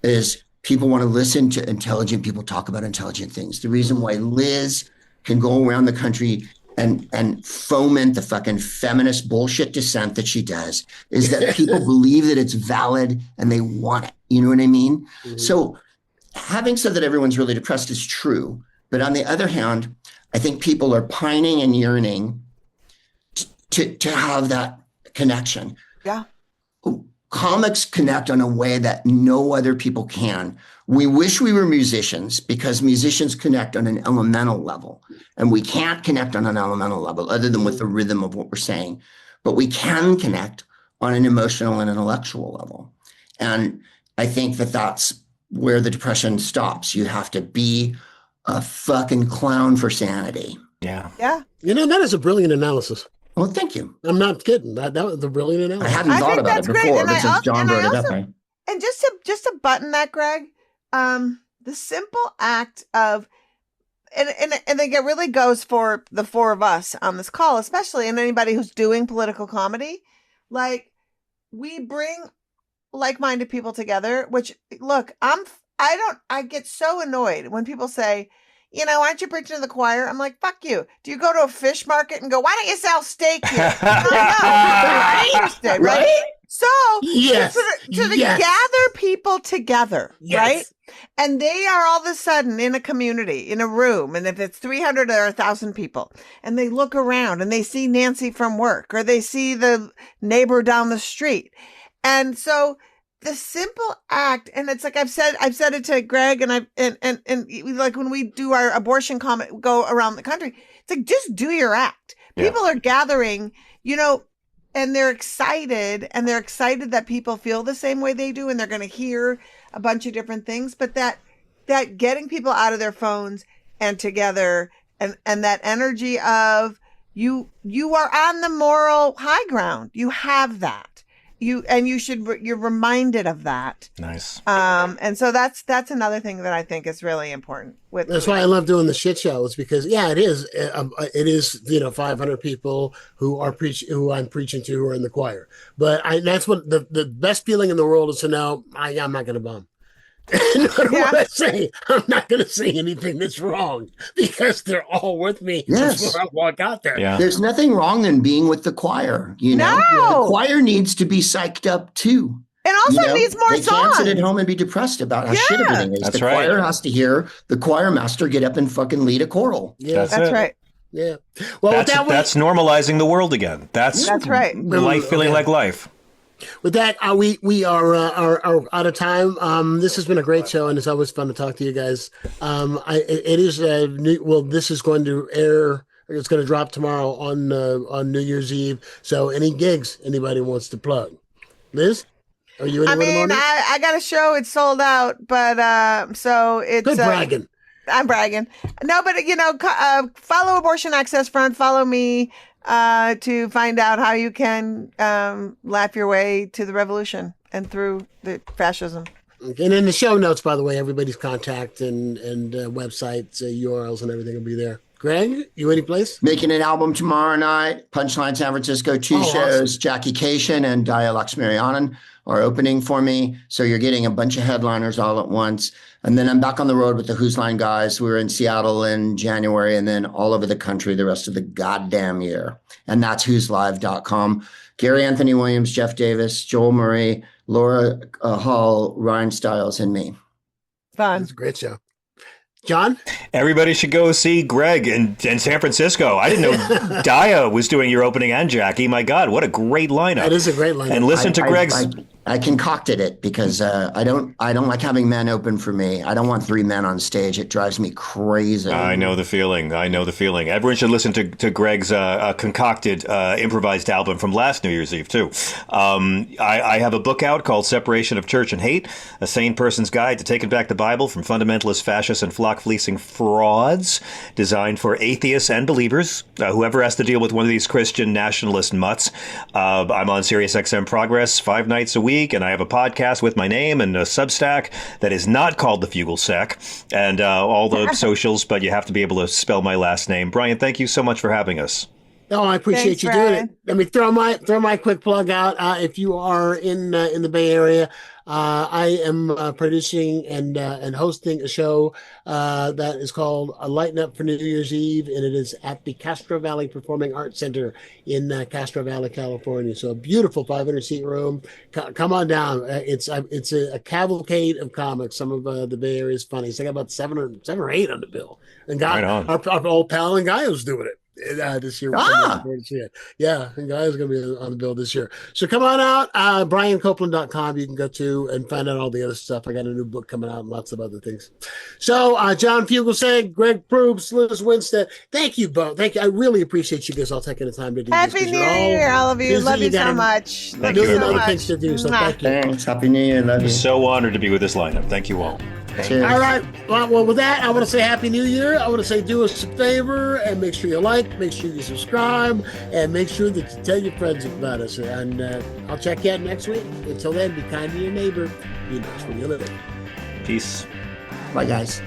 is people want to listen to intelligent people talk about intelligent things. The reason why Liz can go around the country and foment the fucking feminist bullshit dissent that she does is that people believe that it's valid and they want it. You know what I mean? Mm-hmm. So having said that everyone's really depressed is true. But on the other hand, I think people are pining and yearning to have that connection. Yeah. Comics connect on a way that no other people can. We wish we were musicians because musicians connect on an elemental level, and we can't connect on an elemental level other than with the rhythm of what we're saying, but we can connect on an emotional and intellectual level. And I think that that's where the depression stops. You have to be a fucking clown for sanity. Yeah. Yeah. That is a brilliant analysis. Well, thank you. I'm not kidding. That was a brilliant I analysis. hadn't thought about it before, but since John brought it up, and just to button that, Greg, the simple act of, and it really goes for the four of us on this call, especially, and anybody who's doing political comedy, like, we bring like-minded people together, which, look, I get so annoyed when people say, aren't you preaching to the choir? I'm like, fuck you. Do you go to a fish market and go, why don't you sell steak here? I understand, right? So, Yes. to gather people together, right? And they are all of a sudden in a community, in a room, and if it's 300 or 1,000 people, and they look around and they see Nancy from work, or they see the neighbor down the street. And so the simple act, and it's like I've said it to Greg, and like when we do our abortion comment, go around the country, it's like, just do your act. People are gathering, and they're excited that people feel the same way they do, and they're going to hear a bunch of different things, but that getting people out of their phones and together, and that energy of you are on the moral high ground. You have that. You're reminded of that. Nice. And so that's another thing that I think is really important. That's why I love doing the shit shows, because it is 500 people who I'm preaching to, who are in the choir. But that's what the best feeling in the world is to know I'm not going to bum. No matter what I say, I'm not going to say anything that's wrong, because they're all with me. Yes. Before I walk out there. Yeah. There's nothing wrong in being with the choir. No. The choir needs to be psyched up too. And also needs more they songs. Can't sit at home and be depressed about how shit everything is. That's the choir has to hear the choir master get up and fucking lead a choral. Yeah, that's right. Yeah. Well, that's normalizing the world again. That's right. Life feeling like life. With that, we are out of time. This has been a great show, and it's always fun to talk to you guys. This is going to air. It's going to drop tomorrow on New Year's Eve. So, any gigs anybody wants to plug? Liz, are you? I got a show. It's sold out, but so it's good bragging. I'm bragging. No, but follow Abortion Access Front. Follow me. To find out how you can laugh your way to the revolution and through the fascism. And in the show notes, by the way, everybody's contact and websites, URLs, and everything will be there. Greg, you any place? Making an album tomorrow night. Punchline San Francisco, two shows. Awesome. Jackie Cation and Daya Lakshmarianan are opening for me. So you're getting a bunch of headliners all at once. And then I'm back on the road with the Who's Line guys. We were in Seattle in January, and then all over the country the rest of the goddamn year. And that's whoslive.com. Gary Anthony Williams, Jeff Davis, Joel Murray, Laura Hall, Ryan Stiles, and me. Fun. It's a great show. John? Everybody should go see Greg in San Francisco. I didn't know Daya was doing your opening and Jackie. My God, what a great lineup. That is a great lineup. And listen to Greg's... I concocted it because I don't like having men open for me. I don't want three men on stage. It drives me crazy. I know the feeling. Everyone should listen to Greg's concocted improvised album from last New Year's Eve, too. I have a book out called Separation of Church and Hate, A Sane Person's Guide to Taking Back the Bible from Fundamentalist, Fascist, and Flock-Fleecing Frauds, designed for atheists and believers, whoever has to deal with one of these Christian nationalist mutts. I'm on SiriusXM Progress 5 nights a week, and I have a podcast with my name and a Substack that is not called The Fugal Sack, and all the socials, but you have to be able to spell my last name. Brian, thank you so much for having us. Oh, I appreciate you doing it. Let me throw my quick plug out. If you are in the Bay Area, I am producing and hosting a show that is called Lighten Up for New Year's Eve, and it is at the Castro Valley Performing Arts Center in Castro Valley, California. So a beautiful 500-seat room. Come on down. It's a cavalcade of comics. Some of the Bay Area's funny. So I got about seven or eight on the bill. And our old pal and Guy's doing it. This year. Yeah, and Guy's going to be on the bill this year. So come on out, briancopeland.com. You can go to and find out all the other stuff. I got a new book coming out and lots of other things. So John Fugelsang, Greg Proops, Liz Winstead, thank you both. Thank you. I really appreciate you guys all taking the time to do this. Happy New Year, all of you. Love you so much. Thank you so much. Things to do, so thank you. Thanks. Happy New Year. Love you. So honored to be with this lineup. Thank you all. Cheers. All right. Well, with that, I want to say Happy New Year. I want to say do us a favor and make sure you like, make sure you subscribe, and make sure that you tell your friends about us. And I'll check you out next week. Until then, be kind to your neighbor. Be nice where you live. Peace. Bye, guys.